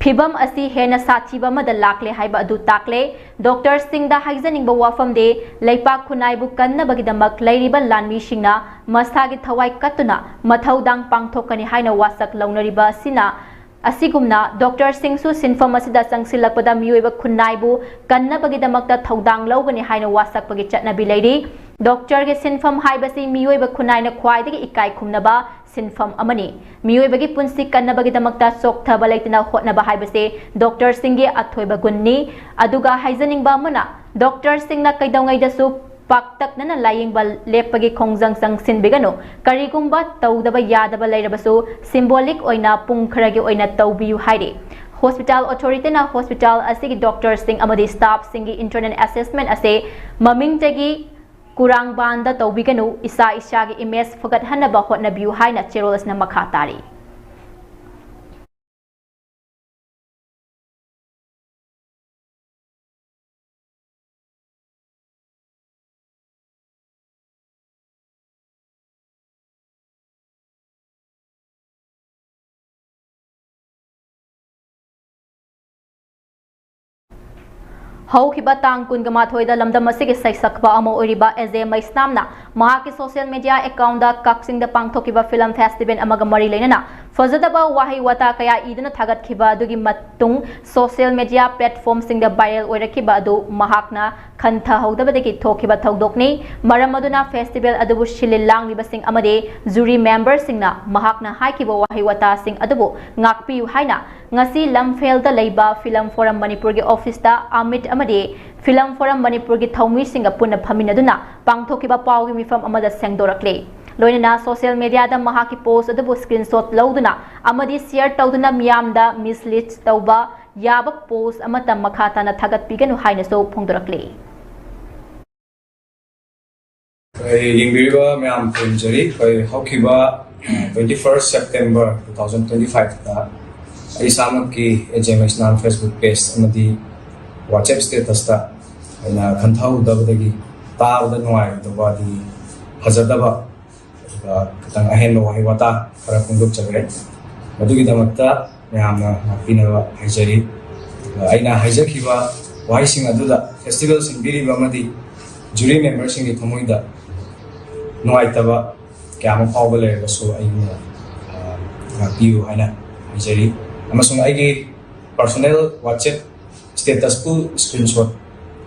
फिबम असि हेना साथीबा मदा लाकले हाइबा अदु ताकले डॉक्टर सिंह दा हाइजनिंगबा वाफम दे लैपाक खुनाइबु कन्नबगिदमक लैरिबा लानमिसिंगना मस्थागी थवाई कत्तुना मथौदांग पांगथोकनी हाइना वासक लौनरिबा सिना असिगुमना डॉक्टर सिंहसु सिनफम असिदा संगसिलकपदा मियोइबा खुनाइबु कन्नबगिदमकता थौदांग लौगनी हाइना वासकपगी चटनबी लैरी डॉक्टर के सिनफम हाइबसि मियोइबा खुनाइना ख्वाइदगी इकाई खुमनबा सिनफम अमनी मियोइबगी पुंसी कन्नबगिदमकता सोक्थबा लैतना होटनबा हाइबसे डॉक्टर सिंहगे अथोइबा गुन्नी अदुगा हाइजनिंगबा मना डॉक्टर सिंहना कैदौंगैदसु पाक्तकनना लायेंगबा लेपगी खोंजंग संगसिनबिगनो करिगुंबा तौदबा यादबा लैरबसु सिंबोलिक ओइना पुंग खरगे ओइना तौबियु हाइरे हॉस्पिटल अथॉरिटी ना हॉस्पिटल असिगी डॉक्टर सिंह अमदी स्टाफ सिंगी इंटरनल असेसमेंट असे ममिंगतगी कुरांगबांदा तौबिगनो इसा इसागी इमेज फगत हनबा होटनबियु हाइना चेरोलसना मखा तारी हौखिबा तांग कुनगमा थोइदा लमदम असिगे सैसखबा अमो ओरिबा एजे मैस्नामना महाकी सोशल मीडिया अकाउंट दा काक्सिंग दा पांगथोकिबा फिल्म फेस्टिवल अमगा मरी लेना फजदबा वाही वता कया इदना थागतखिबा अदुगी मत्तुंग सोशल मीडिया प्लेटफॉर्म सिंग दा वायरल ओइरखिबा अदु महाकना खंथा हौदबदगी थोखिबा थौदोकनी मरम अदुना फेस्टिवल अदुबु शिलिल लांगलिबा सिंग अमदे जूरी मेंबर सिंगना महाकना हाइकिबा वाही वता सिंग अदुबु ngakpiu haina ngasi lamfel da leiba film forum manipur gi office da amit amade film forum manipur gi thaumi singa punna phaminaduna pangthokiba paw gi mifam amada sengdorakle loinana social media da mahaki post adabu screenshot lauduna amadi share tawduna miyam da mislead tawba yaba post amata makhata na thagat piganu haina so phongdorakle Yingbiwa miyam punjari koi hokiba 21st September 2025 ta ai samak ki HMS nan Facebook page amadi WhatsApp status ta aina khanthau dabadagi tar da noi da badi hazadaba katang ahen lo hi wata para kungduk chagre madugi damakta yamna pinawa haijari aina haijakhiba waising aduda festival sing biriba amadi jury members sing ki thamoida noi taba kaya mo pawale so ayuna piu haina haijari amasung aigi personal WhatsApp status pu screenshot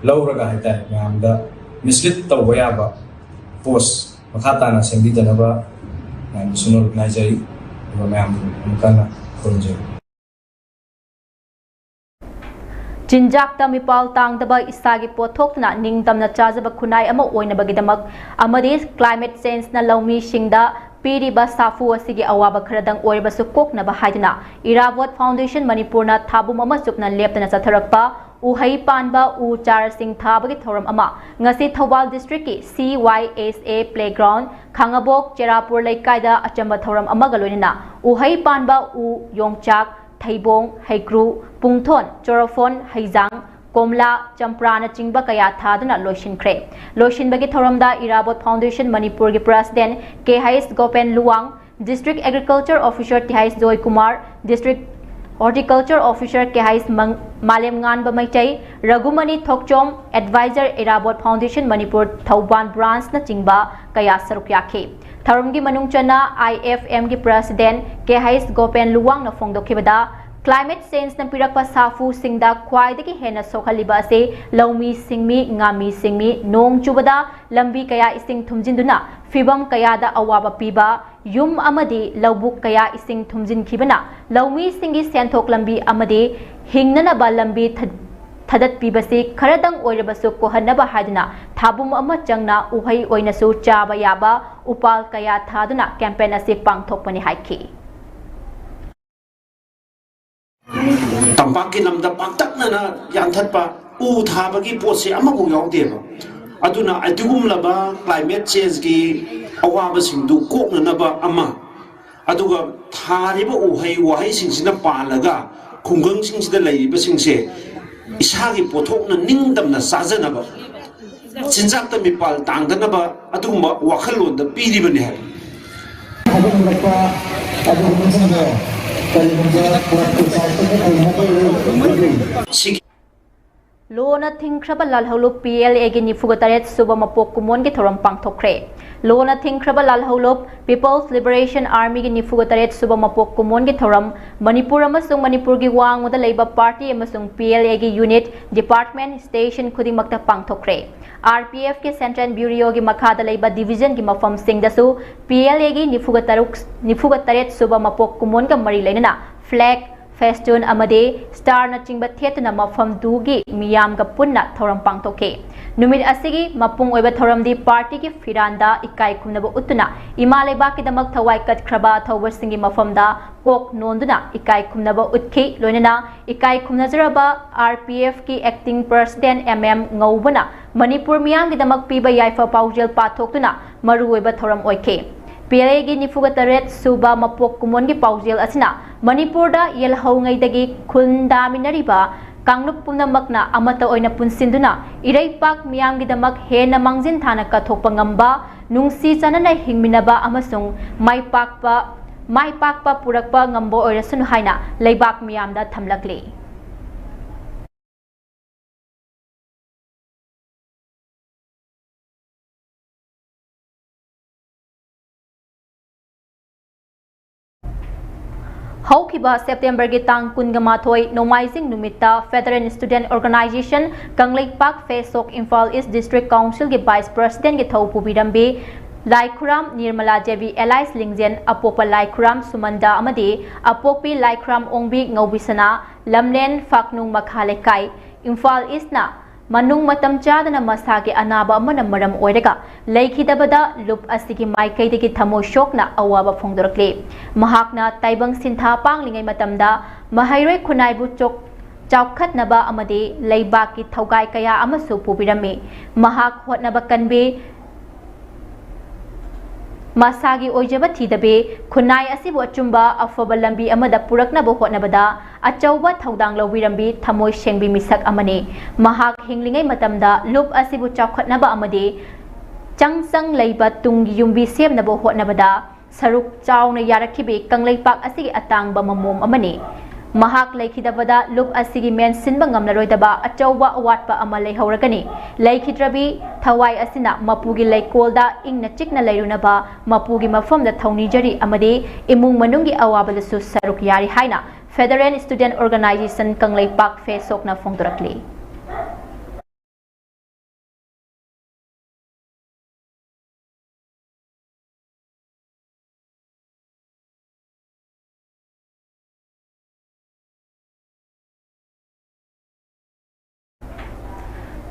lauraga haita yamda mislead tawba yaba post makhata na sendi danaba nam sunul organizeri ba mayam amkana khonje Jinjakta mipal tangdaba isagi pothokna ningdamna chajaba khunai ama oinabagidamak amade climate change na laumi singda piriba safu asigi awaba kharadang oibasu koknaba haiduna Irawat Foundation Manipurna thabum ama chupna leptana chatharakpa uhai panba u char sing thabagi thoram ama ngasi Thobal district ki CYSA playground Khangabok Cherapur Laikaida achamba thoram ama galoinina uhai panba u yongchak Thaibong, Haikru, Pungthon, Chorofon, Haizang, Komla, Champrana Chingba Kaya Thadana Loishin Kre. Loishin Bagi Thoramda Irawat Foundation Manipur gi President Khais Gopen Luang, District Agriculture Officer Khais Joy Kumar, District Horticulture Officer Khais Malem Ngan Bamaitai, Ragumani Thokchom, Advisor Irawat Foundation Manipur Thauban Branch na Chingba Kaya Sarukyakhe. Tharumgi Manungchana IFM gi President Khais Gopen Luang na phongdokhibada climate change na pirakpa safu singda khwaidagi hena sokhaliba ase laumi singmi ngami singmi nong chubada lambi kaya ising thumjinduna fibam kaya da awaba piba yum amadi lawbuk kaya ising thumjin khibana laumi singi senthok lambi amadi hingnana ba lambi Thadat pibasi kharadang oirabasu kohanaba haiduna thabum ama changna uhai oinasu chaba yaba upal kaya thaduna campaign ase pangthokpani haiki Tampaki lamda paktakna na yanthatpa u thabagi potse amabu yaudeba aduna adugum laba climate change gi awaba singdu kokna naba ama aduga thariba uhai wahai singsina palaga khungang singsida laiba singse isagi pothokna ningdamna sajanaba jinjakta mipal tangdanaba adugumba wakhalonda piribani hai Lona Thingkraba Lalholup PLA gi Nifugataret Suba Mapok Kumon gi Thoram Pangthokre. Lona Thingkraba Lalholup People's Liberation Army gi Nifugataret Suba Mapok Kumon gi Thoram Manipur amasung Manipur gi Wangmoda Leiba Party amasung PLA gi Unit Department Station Khudingmakta Pangthokre. RPF ke Central Bureau gi Makhada Leiba Division gi Mafam Singdasu PLA gi Nifugataret Suba Mapok Kumon ga Mari Leinana flag Festoon amade star na chingba theatuna mafam dugi miyam ga punna thoram pangtokhe numit asigi mapung oiba thoram di party ki firanda ikai khumnaba utuna imaleba ki damak thawai kat khraba thawar singi mafam da kok nonduna ikai khumnaba utkhi loinana ikai khumnajraba RPF ki acting president ngaubuna manipur miyam ki damak piba yaifa paujel pathoktuna maru oiba thoram oikhe PLA gi Nifugataret Suba Mapok Kumon gi paujel asina Manipur da yelhau ngai dagi khunda minariba Kanglup punamakna amata oina punsinduna Iraipak miyam gi damak hena mangjin thana ka thokpa ngamba nungsi chanana hingminaba amasung maipakpa purakpa ngambo oirasunu haina leibak miyam da thamlakle Haukiba September gi tang kungamathoi nomaising numita Federal Student Organization Kanglaipak Fesok Imphal East District Council gi Vice President gi thau pubirambi Laikhuram Nirmala Devi Elias Lingzen Apopa Laikhuram Sumanda Amadi Apopi Laikhuram Ongbi Ngobisana Lamlen Faknung Makhalekai Imphal East na Manung matam chadana masagi anaba amana maram oiraga laikhidabada lup asigi maikaidagi thamo shokna awaba phongdorakle mahakna taibang sintha panglingai matamda mahairoi khunaibu chok chaukhatnaba amade leibaki thaugai kaya amasu pubirame mahak hotnaba kanbe Masagi oijaba thidabe khunai asibu achumba afaba lambi amada puraknaba hotnabada achauba thaudang lowirambi thamoi shengbi misak amane mahak hinglingai matamda lup asibu chaukhatnaba amade changsang leiba tungi yumbi semnaba hotnabada saruk chauna yarakhibe kanglaipak asigi atangba mamom amane mahak laikhidabada lup asigi men sinba ngamlaroidaba achauba awatpa ama leihoragani laikhidrabi thawai asina mapugi laikolda ingna chikna leirunaba mapugi mafamda thaunijari amade imung manungi awabadasu saruk yari haina Federal Student Organization Kanglaipak Fesokna phongdorakle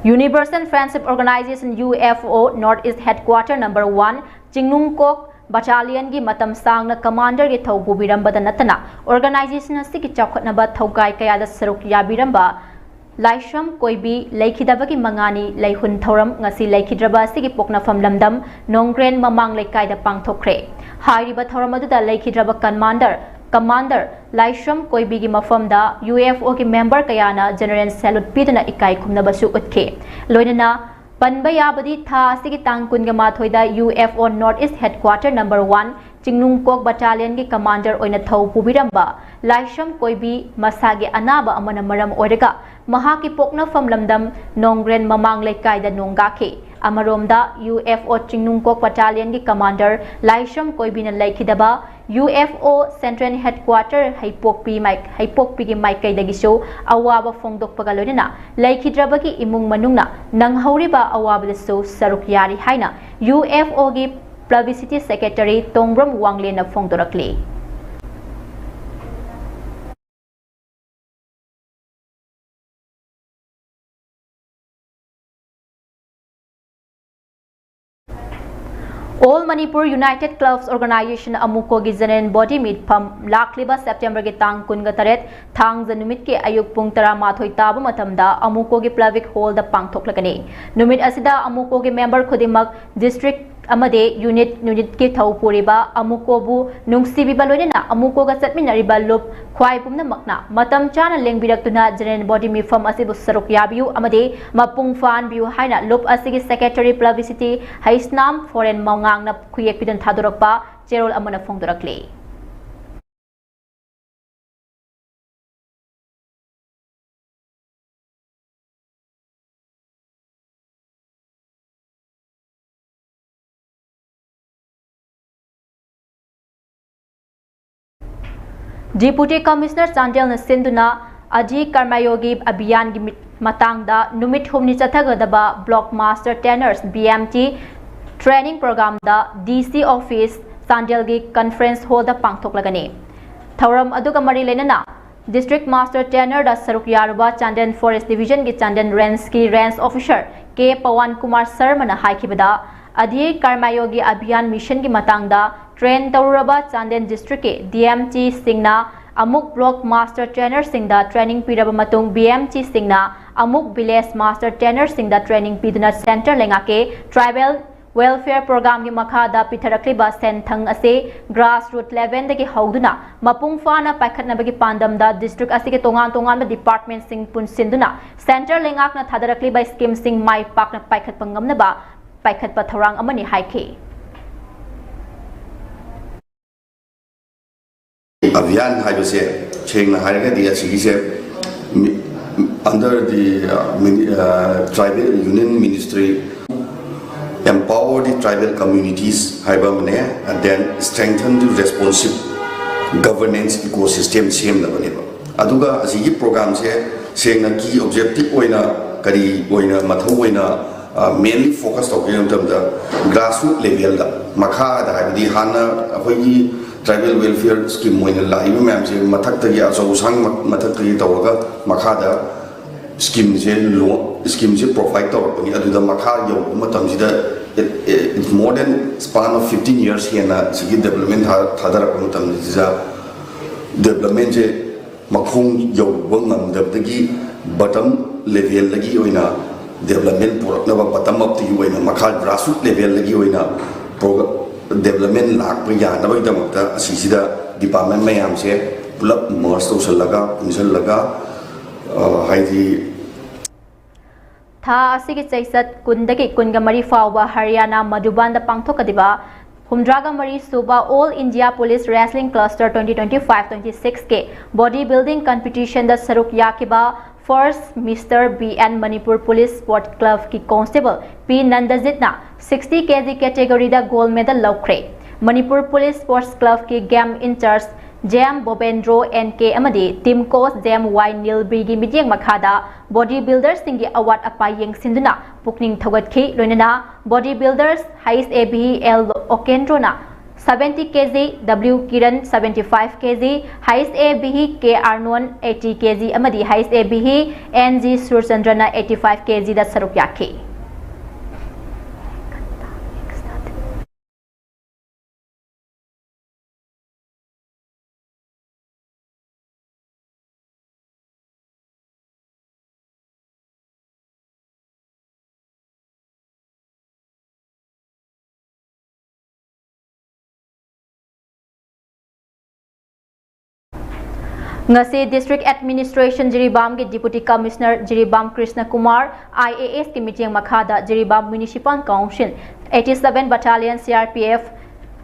Universal Friendship Organization UFO Northeast Headquarter number 1 Chingnungkok Battalion gi matam sangna commander gi thaubu birambada natana organization asigi chawkhatnaba thaugai kayada saruk yabiramba Laisham Koibi Laikhidabagi Mangani Laihun Thoram ngasi Laikhidraba asigi poknafam lamdam Nongren mamang Laikaida pangthokre Hairiba Thoramadu Laikhidraba Commander Laisham Koibigi mafamda UFO ki member kayana general salute piduna ikai khumnabasu utke loinana panbayabadi tha sigi tangkunga mathoida UFO Northeast Headquarter number 1 Chingnungkok Battalion ki commander oina thau pubiramba Laisham Koibi masagi anaba amana maram oiraga mahaki pokna famlamdam Nongren mamang Laikaida nongake Amaromda UFO Chingnungkok Battalion ki commander Laisham Koibina Laikhidaba UFO Central Headquarter Haipokpi gi Maikaidagisu awaba phongdok pagalonina Laikhidrabagi imung manungna nanghauriba awabadasu saruk yari haina UFO gi Publicity Secretary Tongbram Wanglena phongdorakle All Manipur United Clubs Organization Amuko gi General Body Meet Pham Lakliba September gi tang kun ga taret thang janumit ke ayuk pung tara mathoi taba matamda Amuko gi Plavik Hall da pangthoklagani numit asida Amuko gi member khudimak district amade unit ki thau puriba Amuko bu nungsibi balonina Amuko ga chatminariba lup khwai pumna makna matam chana lengbirak General Body Meet Pham asibu saruk yabiu amade mapung fan biu haina lup asigi Secretary Publicity Haisnam Foreign Maungang na khuyek pidan thadorakpa cherol amana phongdorakle Deputy Commissioner Chandel na sinduna Aji Karmayogi Abhiyan gi matangda numit humni chathagadaba Block Master Tenors BMT Training Program da DC Office Chandel gi Conference Hall da pangthoklagani Thauram aduga mari lenana District Master Tenor da saruk yaruba Chandan Forest Division gi Chandan Range Officer K Pawan Kumar Sharma na haikibada Adhi Karmayogi Abhiyan Mission gi matangda Train Tauraba Chandan District ke DMT Singna Amuk Block Master Trainer Singda Training Piraba Matung BMT Singna Amuk Village Master Trainer Singda Training Piduna Center Lengake Tribal Welfare Program gi makhada pitharakliba senthang ase grassroots level dagi hauduna mapung fana paikhatnabagi pandamda district asige tongan department sing punsinduna center lengak na thadarakliba scheme sing mai pakna paikhat pangamnaba paikhatpa thorang amani haike Abhiyan haibase chengna haraga dia sigise under the tribal union ministry empower the tribal communities and then strengthen the responsive governance ecosystem semnabaniba aduga asigi program se sengna key objective oina kari oina mathau oina mainly focus tawgen tamda grassroots level da makha da habidi hana ahoyi tribal welfare scheme oina laiba ma'am se mathak tagi aso sang mathak tagi tawaga makha da scheme se provide tawani aduda makha yo matam sida it's more than span of 15 years here na sigi development thadara ko matam sida development je makhung yo wangam dabdagi bottom level lagi oina development product na bottom up to oina makha grassroots level lagi oina development lak pa ya na ba damakta asisida department mayam se pulap merge to salaga punsal laga haidi tha asigi chaisat kundagi kungamari fawba Haryana Madhuban da pangthokadiba Humdraga Mari Suba All India Police Wrestling Cluster 2025-26 के body building competition दा सरुक याकिबा first mister BN Manipur police sport club की constable P नंदजितना 60 kg category दा gold medal लौख्रे Manipur police sports club की game in charge जेम बोबेंद्रो NK अमदी टीम कोच जेम वाई नीलब्रीगी मिडियंग मखादा बॉडी बिल्डर्स सिंगी अवार्ड अपा यंगसिंदुना पुकनिंग थगतखी लोइनना बॉडी बिल्डर्स हाइस ABE L ओकेंड्रोना 70 kg W Kiran 75 kg हाइस ABE K Arnon 80 kg अमदी हाइस ABE NG Surchandrana 85 kg दा सरुक याखी ngasi district administration Jiribam ki deputy commissioner Jiribam Krishna Kumar IAS ki meeting makhada Jiribam municipal council 87 battalion CRPF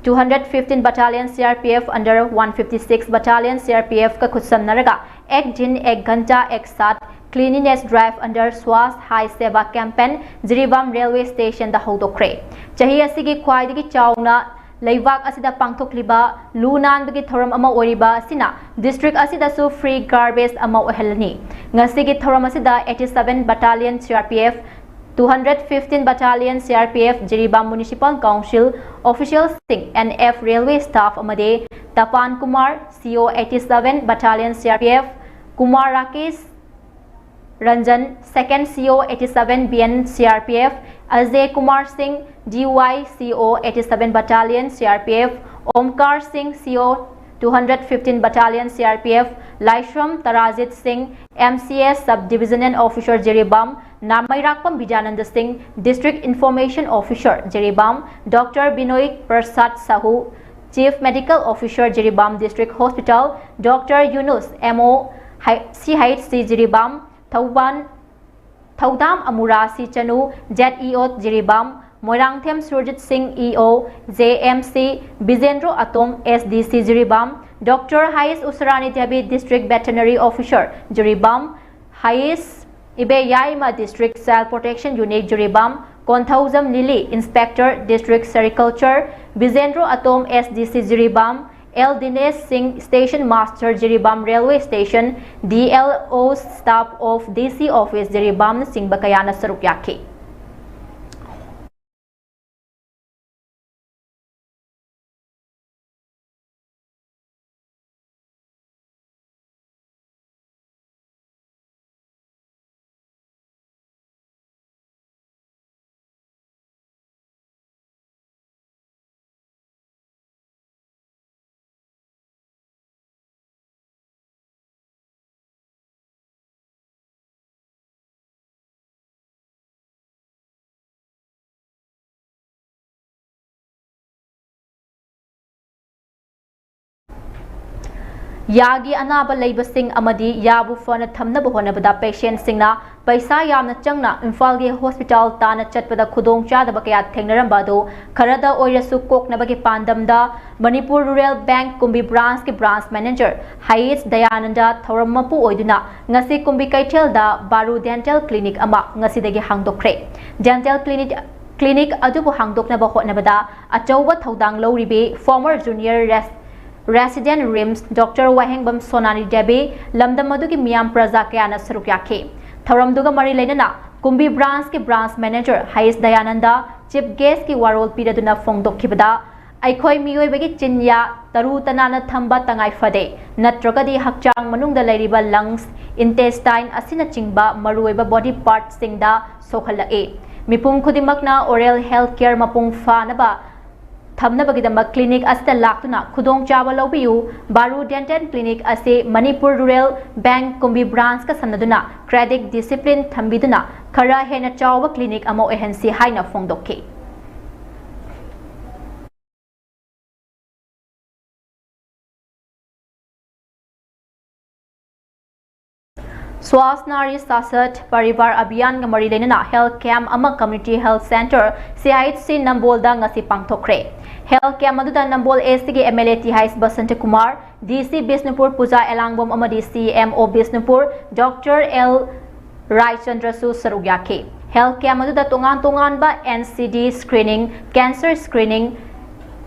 215 battalion CRPF under 156 battalion CRPF ka khutsamnaraga ek din ek ghanta ek sat cleanliness drive under Swas High Seva campaign Jiribam railway station da hodokre chahi asigi khwaidagi chauna Laivak asida pangthokliba lunanbagi thoram ama oriba sina district asida su free garbage ama ohelani ngasigi thoram asida 87 battalion CRPF 215 battalion CRPF Jiribam municipal council officials sing NF railway staff amade Tapan Kumar CO 87 battalion CRPF Kumar Rakesh Ranjan second CO 87 BN CRPF Ajay Kumar Singh DY CO 87 battalion CRPF Omkar Singh CO 215 battalion CRPF Laishram Tarazit Singh MCS subdivisional officer Jiribam Namairakpam Bijananda Singh district information officer Jiribam Dr Binoy Prasad Sahu chief medical officer Jiribam district hospital Dr Yunus MO CHC Jiribam Thaudam Amurasi Chanu ZEO Jiribam Moirangthem Surjit Singh EO JMC Bizendro Atom SDC Jiribam Dr Hais Usrani Debi district veterinary officer Jiribam Hais Ibeyaima district cell protection unit Jiribam Konthauzam Lili inspector district sericulture Bizendro Atom SDC Jiribam L Dinesh Singh station master Jiribam railway station DLO staff of DC office Jiribam Singh Bakayana saruk yakhi Yagi anaba laibasing amadi yabu fana thamna bohonabada patient singna paisa yamna changna Imphal gi hospital tana chatpada khudong chadaba kaya thengnaramba do kharada oirasu koknabagi pandamda Manipur Rural Bank Kumbi branch ki branch manager Hais Dayananda Thorammapu oiduna ngasi Kumbi Kaithelda Baru dental clinic ama ngasi dagi hangdokre dental clinic adubu hangdoknaba hotnabada achauba thodang loribi former junior Resident RIMS Dr. Wahengbam Sonani Debi lamdam adugi miyam praja kayana saruk yakhe thoramduga mari leinana Kumbi branch ki branch manager Hayes Dayananda chief guest ki warol piraduna fongdokhibada aikhoi miyoibagi chinya taru tanana thamba tangai fade natragadi hakchang manungda leiriba lungs intestine asina chingba maruiba body part singda sokhalae mipum khudimakna oral health care mapung fanaba thamnabagidama clinic asta laktuna khudong chaba lobiyu baru dental clinic ase Manipur Rural Bank Kumbi branch ka samnaduna credit discipline thambiduna khara hena chawa clinic amo agency haina fongdokhe Swas Nari Sasat Parivar Abhiyan Ngamari Lenana Health Camp Ama Community Health Center CIHC Nambolda ngasi pangthokre Health Camp aduda Nambol STG MLA Tihais Basanta Kumar DC Bisnupur Puja Elangbam Amadi CMO Bisnupur Dr. L Rai Chandra Su Sarugyake Health Camp aduda tongan ba NCD screening cancer screening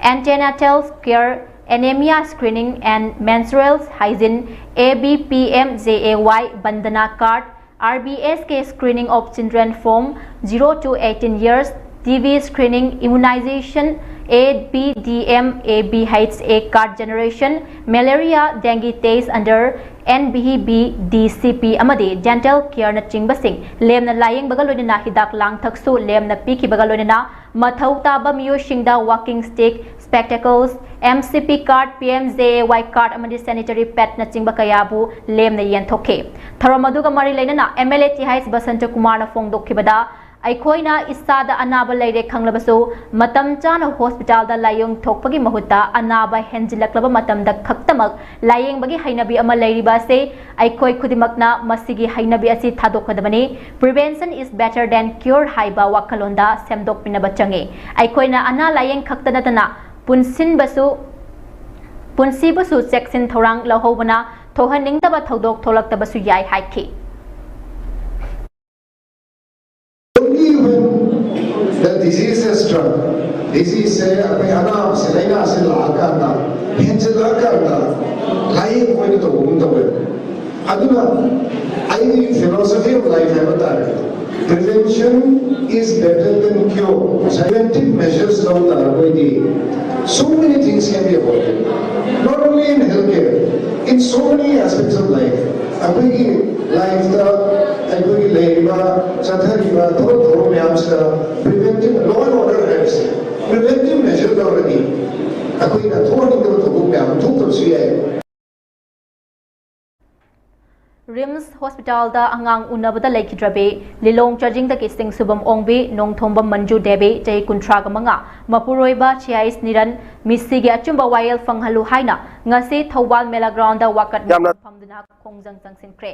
antenatal care anemia screening and menstrual hygiene ABPMJAY Bandana card RBSK screening of children from 0 to 18 years TB screening immunization ABDM ABHA card generation malaria dengue test under NBB DCP amadi dental care na chingbasing lemna layeng bagaloina hidak lang thaksu lemna piki bagaloina mathau taba miyosingda walking stick spectacles MCP card PMJAY card amadi sanitary pad na chingba kayabu lemna yenthokhe tharamaduga mari leinana MLA Tihais Basanta Kumar na fongdokhibada Aikoina isada anaba leire khanglabasu matam chana hospital da layong thokpagi mahuta anaba henjilaklaba matam da khaktamak layeng bagi hainabi ama leiriba se aikoi khudimakna masigi hainabi asi thadokadabani prevention is better than cure haiba wakalonda semdok pinaba change aikoina ana layeng khaktanatana punsibasu seksin thorang lahobana thohaningtaba thodok tholaktabasu yai haiki The disease is struck. Disease se apne anam se laina se laakanda, henjelakanda, lying going to the way. Aduna, I philosophy of life have a prevention is better than cure. Preventive measures now are so many things can be avoided. Not only in healthcare, in so many aspects of life. Life preventive law and order helps. Preventive measures already. RIMS Hospital da angang unabada laikhidrabe lilong charging da kising subam ongbi nongthomba manju debe jai kuntra gamanga mapuroiba chiais niran misigi achumba wail fanghalu haina ngasi thawal mela ground da wakat phamduna khongjang changsinkre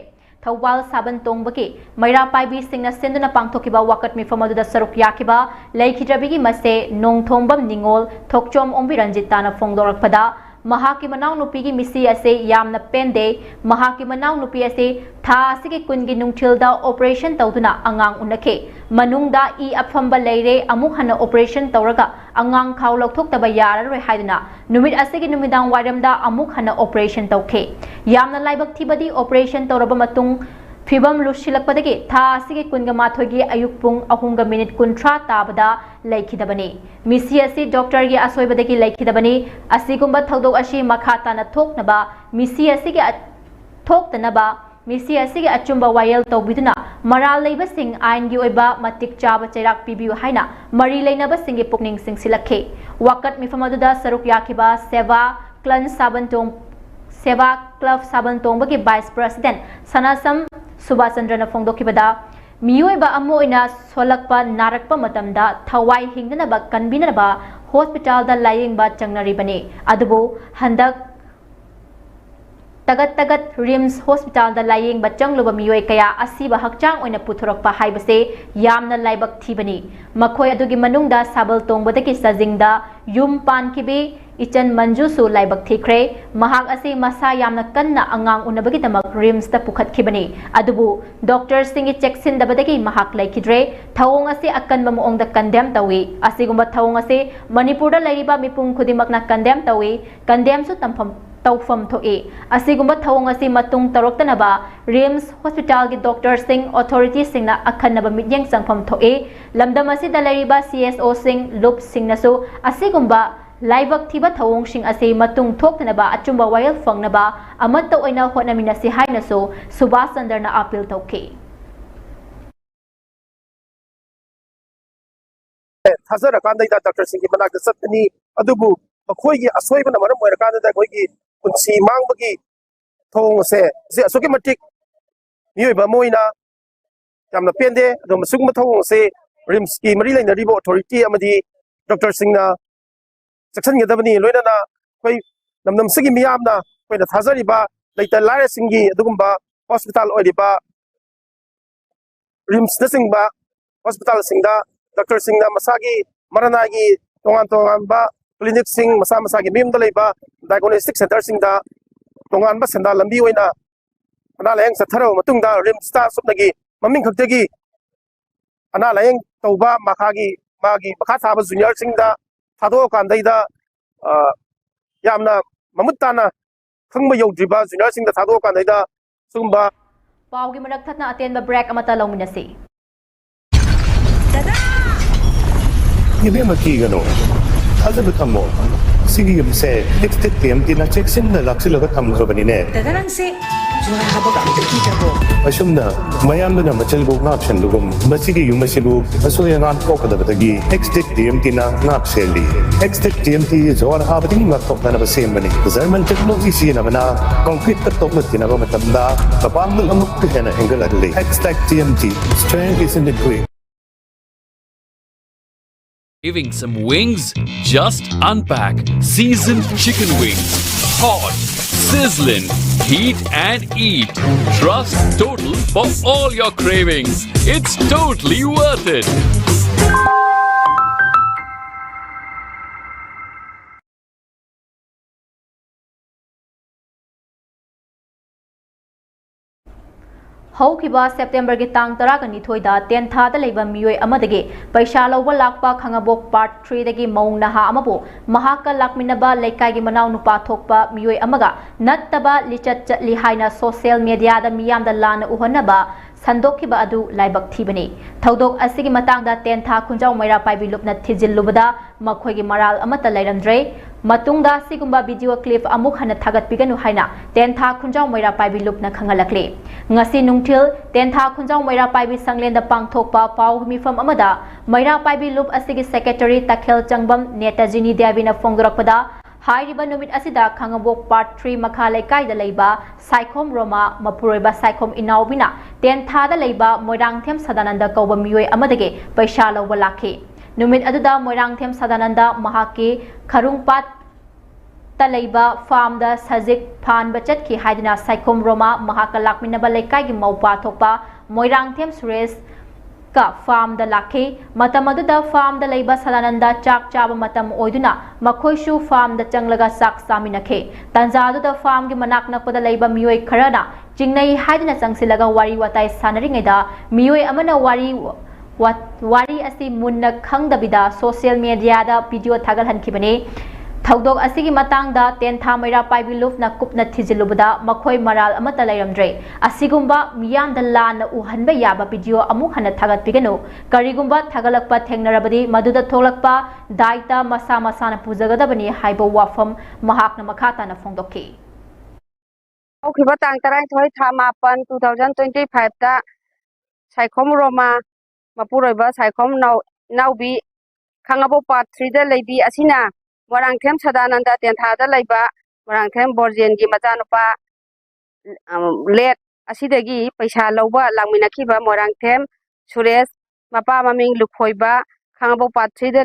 thawal saban tongbaki maira paibi singna senduna pangthokiba wakat mi famadu da saruk yakiba laikhidrabe gi mase nongthombam ningol thokchom ongbi ranjitana fongdorakpada Mahaki Manau Nupi gi misi ase yamna pende Mahaki Manau Nupi ase tha asigi kungi nungthilda operation tawduna angang unake manungda I afamba leire amuk hana operation tawraga angang khaw lokthokta yararoi haiduna numit asigi numidang waramda amuk hana operation tawkhe yamna laibak thibadi operation tawraba matung Fibam Lushilakpadagi, Tha Sigi Kungamatogi Ayukpung Ahunga minute kuntra tabada laikidabani. Misiasi Doctor Gi Asoibadagi laikidabani, Asigumba Taudo Ashi Makata na Toknaba, Misiasi Toktanaba, Misiasi Achumba Wail Tobiduna, Maral Labor Sing Ain Yoiba, Matik Java Cherak Pibu Haina, Mari Lainaba Singi Pukning Sing Silake, Wakat Mifamaduda Saruk Yakiba, Seva, Clan Sabantong. Seva Club Sabantong bagi Vice President Sanasam Subhasandra na fongdokibada miyoiba amo ina solakpa narakpa matamda thawai hingna ba kanbina ba hospital da lying ba changnari bani adubu handak tagat RIMS Hospital da lying ba changluba miyoi kaya asiba hakchang oina puthorokpa haibase yamna laibak thibani makhoi adugi manungda sabal tongbadagi sajingda yum pan kibi इचन मंजूसु लाइबक थीख्रे महाक असे मसा यामना कन्ना अंगांग उनबगिदमक RIMS ता पुखतखिबनी अदुबु doctor Singh चेक्सिन दबदगी महाक लाइखिद्रे थवोंग असे अकन ममोंग दा condemn Tawi असिगुम्बा थवोंग असे मणिपुर दा लैरिबा मिपुंग खुदिमकना कंडेम तवी कंडेम सु तंफम तौफम थोए असिगुम्बा थवोंग असे मतुंग तरोक्तनबा रिम्स हॉस्पिटल के डॉक्टर सिंह अथॉरिटी सिंगना अखन्नबा मित्यंग संगफम थोए लमदम असे दा लैरिबा CSO सिंह लुप सिंगनसु असिगुम्बा लाइबक थीबा थवोंग सिंग असे मतुंग थोक्तनबा अचुम्बा वायल फंगनबा अमत्त ओइना होटनमिनसि हाइनसु सुभाष चंद्रना अपील तौखे थाजरकांदा डॉक्टर सिंह की मनाक चतनी अदुबु मखोई की असोइबना मरम ओइरकांदा कोई की पुंसी मांगबगी थोंग से असुकी मटिक मियोइबा मोइना यामना पेंदे अदुम सुगम थोंग से रिम्स की मरी लेनरिबो अथॉरिटी अमदी डॉक्टर सिंहना सेक्शन गदबनी लोइना कोई नमनम सिगी मियामना कोइना थाजरिबा लेता लारे सिंगी अदुगुम्बा हॉस्पिटल ओइरिबा रिम्स नसिंगबा हॉस्पिटल सिंगदा डॉक्टर सिंह मसागी मरनागी तोंगान तोंगानबा क्लिनिक सिंह मसा मसागी मिमदा लेबा डायग्नोस्टिक सेंटर सिंगदा तोंगानबा सेंदा लंबी ओइना अना लायंग सथरो मतुंगदा रिम्स ता सुपनगी ममिंग खक्तगी अना लायंग तौबा माखागी मागी मखा थाबा जूनियर सिंगदा थादो कांदैदा यामना ममुत्ताना खंगबा यौद्रिबा जूनियर सिंगदा थादो कांदैदा सुगुम्बा पावगी मरक थतना अतेनबा ब्रेक अमता लौमिनसे ये मकी गनो थाजब थमो सिगी यमसे नेक्स्ट टेम तिना चेक्सिन द लक्सिलग थमखबनिने तदरंग से जुहा हबगा तकी तबो असुमना मयामना मचल गो नाप्शन दुगम मसिगी युमसिबु असोयंगान कोकदबदगी नेक्स्ट टेम तिना नापसेली नेक्स्ट टेम ति जोर हाबदिंग नाटोकना बसेमबनी जर्मन टेक्नोलॉजी सिनबना कंक्रीट तोकन तिना मतमदा कपांग अमुक हेना एंगल अदले next TMT strength is in the grip Giving some wings? Just unpack seasoned chicken wings. Hot, sizzling, heat and eat. Trust Total for all your cravings. It's totally worth it. हौखिबा September के तांग तराग निथोइदा तेंथादा लेबा मियोय अमदगे पैसा लौबा Lakpa खंगाबोक part 3 दगी मौंग नहा अमबो महाका लाकमिनबा लेकाइगी मनाव नुपा थोकपा मियोय अमगा नत्तबा लिचत चटली हाइना social media दा मियामदा लाना उहनबा संदोखिबा अदु लाइबक थीबने थौदोक असिगी मतांगदा तेंथा खुंजाव मैरा पाइबी लुपना थिजिल्लुबदा मखोइगी मराल अमता लैरमद्रे मतुंगदा सिगुम्बा वीडियो क्लिप अमुक हन थागतपिगनु हाइना तेंथा खुंजाव मैरा पाइबी लुपना खंगलकले ngasi nungthil tentha khunjaw maira paibi sanglenda pangthokpa paw mifam amada maira paibi loop asigi secretary takhel changbam netajini devina phongdorakpada hairiba numit asida khangabok part 3 makha lekai da leiba saikhom roma mapuroiba saikhom inaubina tentha da leiba moirangthem sadananda kawba miyoi amadage paisa lawba lakhe numit aduda moirangthem sadananda mahake kharungpat तलैबा farm दा सजिक फान बचत की हाइदना साइकोम रोमा महाका लाकमिनबा लेकाई की मौपा थोपा मोइरांगथेम सुरेश का farm दा लाखे मतम अदुदा फार्म दा लैबा सदानंदा चाक चाब मतम ओइदुना मखोइसु फार्म दा चंगलगा साक सामिनखे तंजादुदा फार्म की मनाक नकपदा लैबा मियोय खरना चिंगनई हाइदना चंगसिलगा वारी वताई सानरिङैदा मियोय अमना वारी असि मुन्ना खंगदबिदा सोशल मीडिया दा वीडियो थागलहनखिबने थौदोक असिगी मतांगदा तेंथा मैरा पाइबी लुफना कुपना थिजिलुबदा मखोय मराल अमता लैरमद्रे असिगुम्बा मियामदा लाना उहनबा याबा वीडियो अमुक हन थागतपिगनु करिगुम्बा थागलकपा थेंगनरबदी मदुदा थोलकपा दायिता मसा मसाना पुजगदबनी हाइबो वाफम महाकना मखाताना फोंदोके औखिबा तांग तराई थोय था मापन 2025 ता साइखोम रोमा मपुरोइबा साइखोम नाउबी खंगाबो पार्ट 3 दा लेबी असिना मोरांगथेम सदानंदा तेंथादा लैबा मोरांगथेम बोरजेन की मचानुपा लेट असिदगी पैसा लौबा लांमिनखिबा मोरांगथेम सुरेश मपा ममिंग लुखोइबा खंगाबो पार्ट 3 दा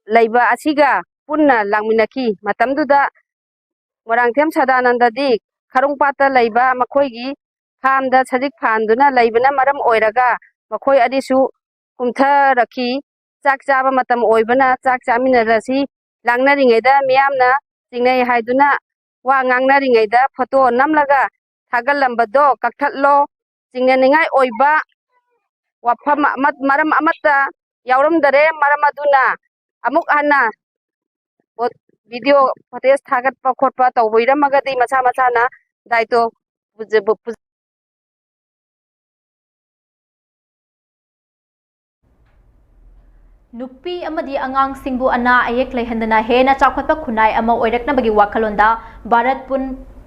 लैबा असिगा पुन्ना लांमिनखि मतमदुदा मोरांगथेम सदानंदा दी खरुंगपाता लैबा मखोइगी फार्म दा सजिक फानदुना लैबना मरम ओइरगा मखोइ अदिसु कुमथा रखी चाक चाबा मतम ओइबना चाक चामिनरसी ꯂꯥꯡꯅꯔꯤꯉꯩꯗ ꯃꯤꯌꯥꯝꯅ ꯆꯤꯡꯅꯩ ꯍꯥꯏꯗꯨꯅ ꯋꯥ ꯉꯥꯡꯅꯔꯤꯉꯩꯗ ꯐꯣꯇꯣ ꯅꯝꯂꯒ ꯊꯥꯒꯠꯂꯝꯕꯗꯣ ꯀꯛꯊꯠꯂꯣ ꯆꯤꯡꯅꯅꯤꯡꯉꯥꯏ ꯑꯣꯏꯕ ꯋꯥꯐꯝ ꯃꯔꯝ ꯑꯃꯠꯇ ꯌꯥꯎꯔꯝꯗꯔꯦ ꯃꯔꯝ ꯑꯗꯨꯅ ꯑꯃꯨꯛ ꯍꯟꯅ ꯚꯤꯗꯤꯑꯣ ꯐꯨꯇꯦꯖ ꯊꯥꯒꯠꯄ ꯈꯣꯠꯄ ꯇꯧꯕꯤꯔꯝꯃꯒꯗꯤ ꯃꯁꯥ ꯃꯁꯥꯅ ꯗꯥꯏꯇꯣ नुपी अमदी आंगांगसिंगबु अना अयेक लेहंदना हेना चाखतपा खुनाई अमा ओइरकनबगी वाखलोंदा भारत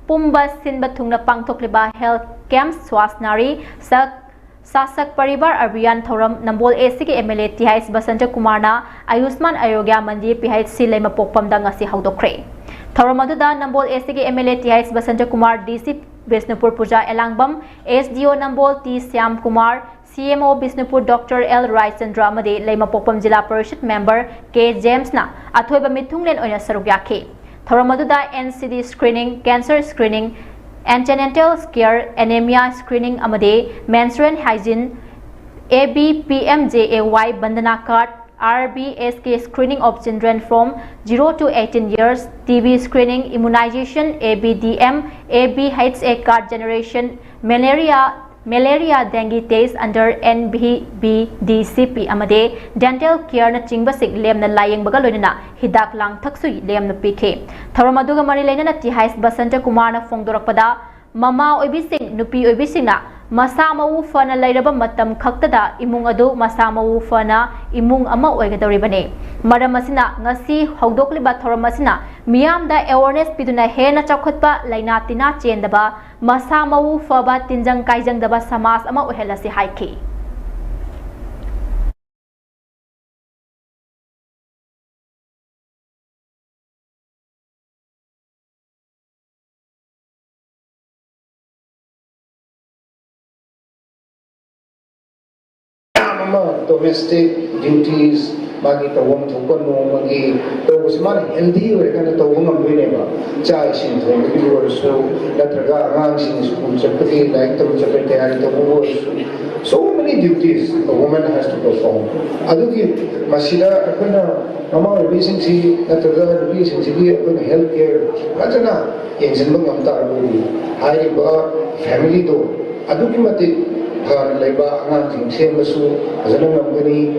पुंबा सिनबा थुंगना पांगथोकलिबा हेल्थ कैंप स्वास्थनारी शासक परिवार अभियान थौरम नंबोल एसी के एमएलए तिहाइस बसंत कुमारना आयुष्मान आरोग्य मंदिर पीएचसी लेमा पोकपमदा ngasi हौदोखरे थौरम अदुदा नंबोल एसी के एमएलए तिहाइस Basant Kumar DC Bishnupur Puja Elangbam SDO Nambol T Shyam Kumar CMO Bishnupur doctor L Raichandra मदे लेमा पोकपम जिला परिषद मेंबर के जेम्स ना अथोइबा मिथुंगलेन ओइना सरुक याखे थौरम अदुदा NCD screening cancer screening antenatal care anaemia screening अमदे मेंस्ट्रुअल हाइजीन ABPMJAY बंदना card RBSK screening of children from 0 to 18 years, TB screening, immunization, ABDM, ABHA card generation, malaria dengue test under NBBDCP amade dental care na chingbasik lemna layeng baga loinana hidak lang thaksui lemna pike tharamaduga mari leinana tihais basanta kumar na fongdorakpada mama oibising nupi oibising na masa mau fana lairaba matam khaktada imung adu masa mau fana imung ama oigadoribane maram asina ngasi hawdokliba thoram asina miyam da awareness piduna hena chakhatpa laina tina chendaba masa mau faba tinjang kaijang daba samas ama ohelasi haiki domestic duties magi tawam thukon no magi to usman healthy we kana to ngam bine ba chai sin thong gi wor so natraga ngang sin school chapati like to chapati ari to wor so many duties a woman has to perform adugi masida akona mama reason si natraga reason si gi akona health care ajana engine ngam ta ru hai ba family do adugi mate laiba angang sembsu azana ngambani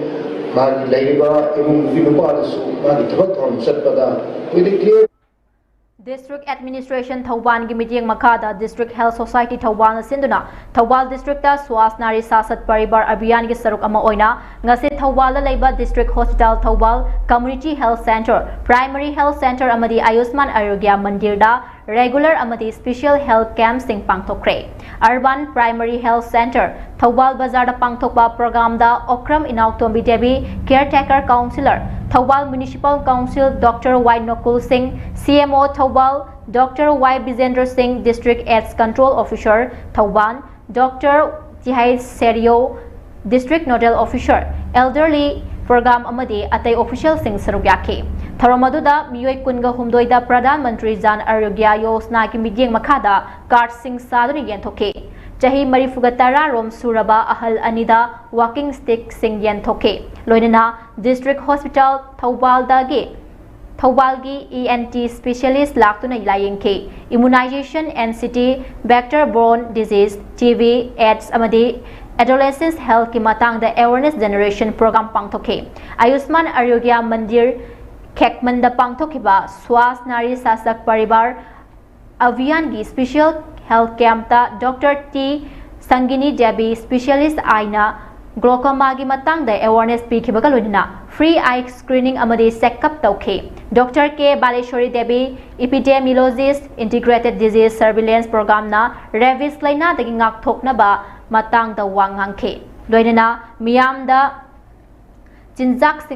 magi laiba imung binupasu magi thabak thom satpada with a clear District Administration Thauban gi meeting makada District Health Society Thauban sinduna Thauban District ta swasnari sasat paribar abhiyan gi saruk ama oina ngase Thauban la laiba District Hospital Thauban Community Health Center Primary Health Center amadi Ayushman Arogya Mandir da regular amadi special health camp sing pangthokre Urban Primary Health Center Thauban Bazar da pangthokba program da Okram Inautombi Devi Caretaker Counselor Thauban Municipal Council Dr. Y Nokul Singh CMO Thauban Dr. Y Bizendra Singh District AIDS Control Officer Thauban Dr. Tihai Serio District Nodal Officer Elderly Program amadi atai official sing sarugyake tharamadуда miyoi kunga humdoida Pradhan Mantri Jan Arogya Yojana ki migyeng makhada card sing saduni yenthoke chahi marifugatara rom suraba ahal anida walking stick sing yenthoke loinana District Hospital Thaubalgi ENT specialist laktuna ilayengke immunization NCT vector-borne disease TB AIDS amadi Adolescents Health ki matang da awareness generation program pangthoke Ayushman Arogya Mandir Khekmanda pangthokiba Swas Nari Sasak Paribar Abhiyan gi special health camp ta Dr. T Sangini Devi specialist aina glaucoma gi matang da awareness pikibaga loina free eye screening amadi checkup tauke Dr. K Baleshwari Devi epidemiologist integrated disease surveillance program na rabies laina dagi ngak thokna ba matang da wangangke loinana miyam da jinjak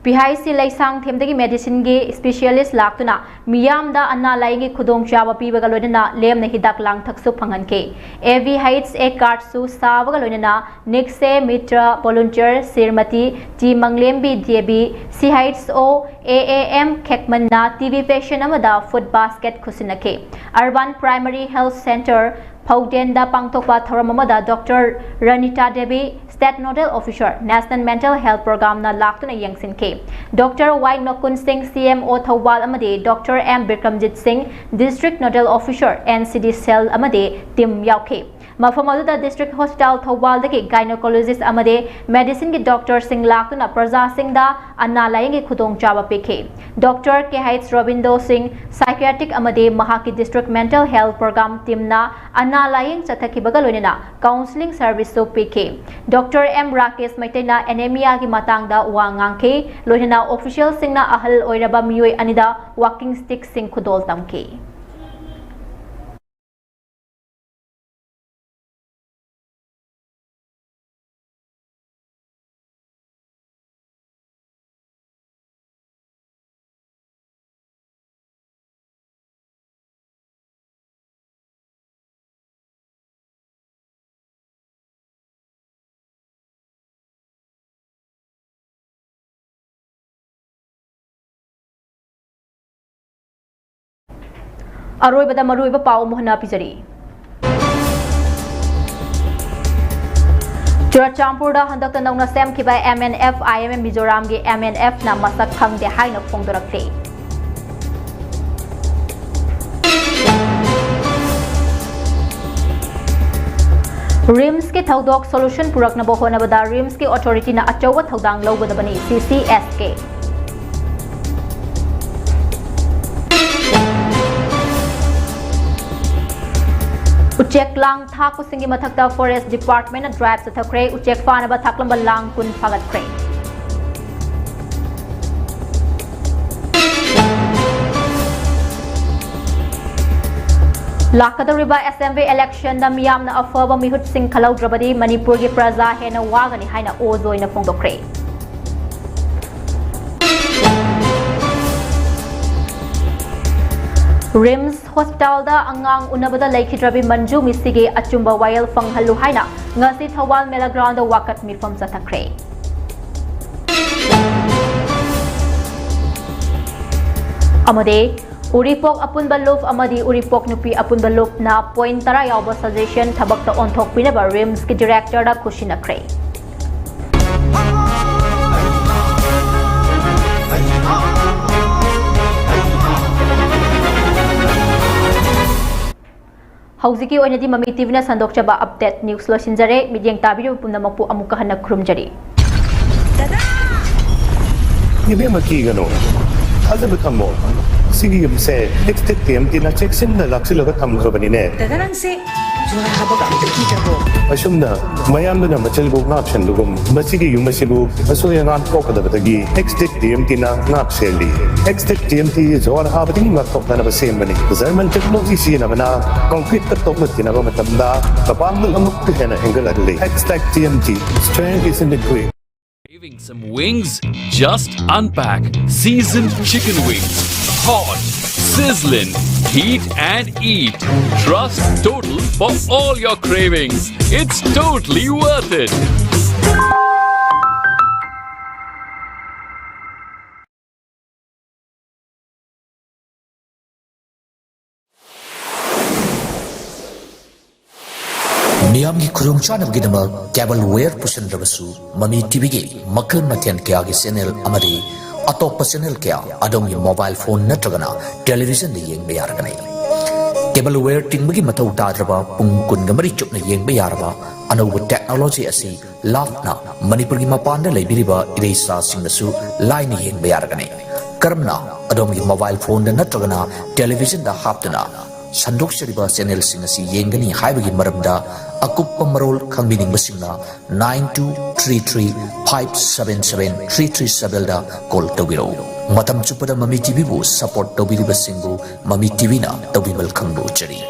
PIC Laisang Themdagi Medicine Gi Specialist Laktuna Miyam da Anna Laingi Kudong Chaba Pibagalodana Lem Hidak Lang Taksu Panganke AV Heights A Card Su Savagalodana Nixe Mitra Volunteer Sirmati T Manglembi Diebi C Heights O AAM Kekmanna TV Fashion Amada Food Basket Kusinake Urban Primary Health Center Paudenda Pangtokpa Thoramamada Dr. Ranita Devi State Nodal Officer National Mental Health Program na Laktuna Yangsin K Dr. Y Nokun Singh CMO Thawal Amade Dr. M Bikramjit Singh District Nodal Officer NCD Cell Amade Tim Yauke Mafamaduda District Hospital Thawal dagi Gynecologist Amade Medicine gi Dr. Singh Laktuna Praja Singh da Anna Laingi Khudong Chaba Peke Dr. K Heights Robindo Singh Psychiatric Amade Mahaki District Mental Health Program Team na Anna Laing Chathaki Bagalonina Counseling Service so Peke Dr. M Rakesh Maitena anemia gi matangda wangangke loina official singna ahal oiraba miyoi anida walking stick sing khudol tamke Aroibada maruiba pau mohna pizari Churachampurda handakta nauna sem kibai MNF IMM Mizoram gi MNF na masak khangde haina phongdorakte RIMS ke thaudok solution purakna bo hona bada RIMS ke authority na achawa thaudang lawgadabani CCSK Uchek lang thaku singi mathakta Forest Department na drive sa thakre uchek fa na ba thaklamba lang kun phagat kre Lakadariba SMV election na miyam na afaba mihut sing khalaw drabadi Manipur gi praja hena wagani haina ozoi na phongdokre RIMS Hospital da angang unabada laikhidrabi Manju Misige achumba wayal fanghalu haina ngasi Thawal Mela Ground da wakat mifam sathakre Amade Uripok apunba loof amadi Uripok nupi apunba loof na point tara yawba suggestion thabakta onthok pinaba RIMS ki director da kushinakre Hauziki oinadi Mami TV na sandokchaba update news lo sinjare midyang tabiru punamapu amuka hana khurumjari Ibe makigano Hazab thamo Sigi yumse next TMT na checksin na laksilaga thamgrabani ne Dadarang se Jora habaga amtakitabo Asumna mayamna machalbog na option dugum masigi yumasibu asoya nan kokadabagi exit TMT na napseli exit TMT jora habati matok na basembani German technology sina mana concrete katok na ba matamda kapang amuk hena engaladli exit TMT strength is in the quick Craving some wings? Just unpack seasoned chicken wings. Hot, sizzling, heat and eat. Trust Total for all your cravings. It's totally worth it. Miyamgi kurung chanab gidama cable ware pusan rabasu Mami TV gi makal matyan kya gi channel amari atokpa channel kya adongi mobile phone natragana television de yeng bayaragani cable ware tinbagi matau tadraba pung kun gamari chupna yeng bayaraba anobu technology asi lafna Manipur gi mapanda leibiriba iresa singnasu line yeng bayaragani karamna adongi mobile phone da natragana television da haptana Sandok Shariba channel singasi yengani haibagi maramda akuppa marol khangbining basingna 9233577337 da call tawiro matam chupada Mami TV bu support tawiri basingu Mami TV na tawibal khangbu chari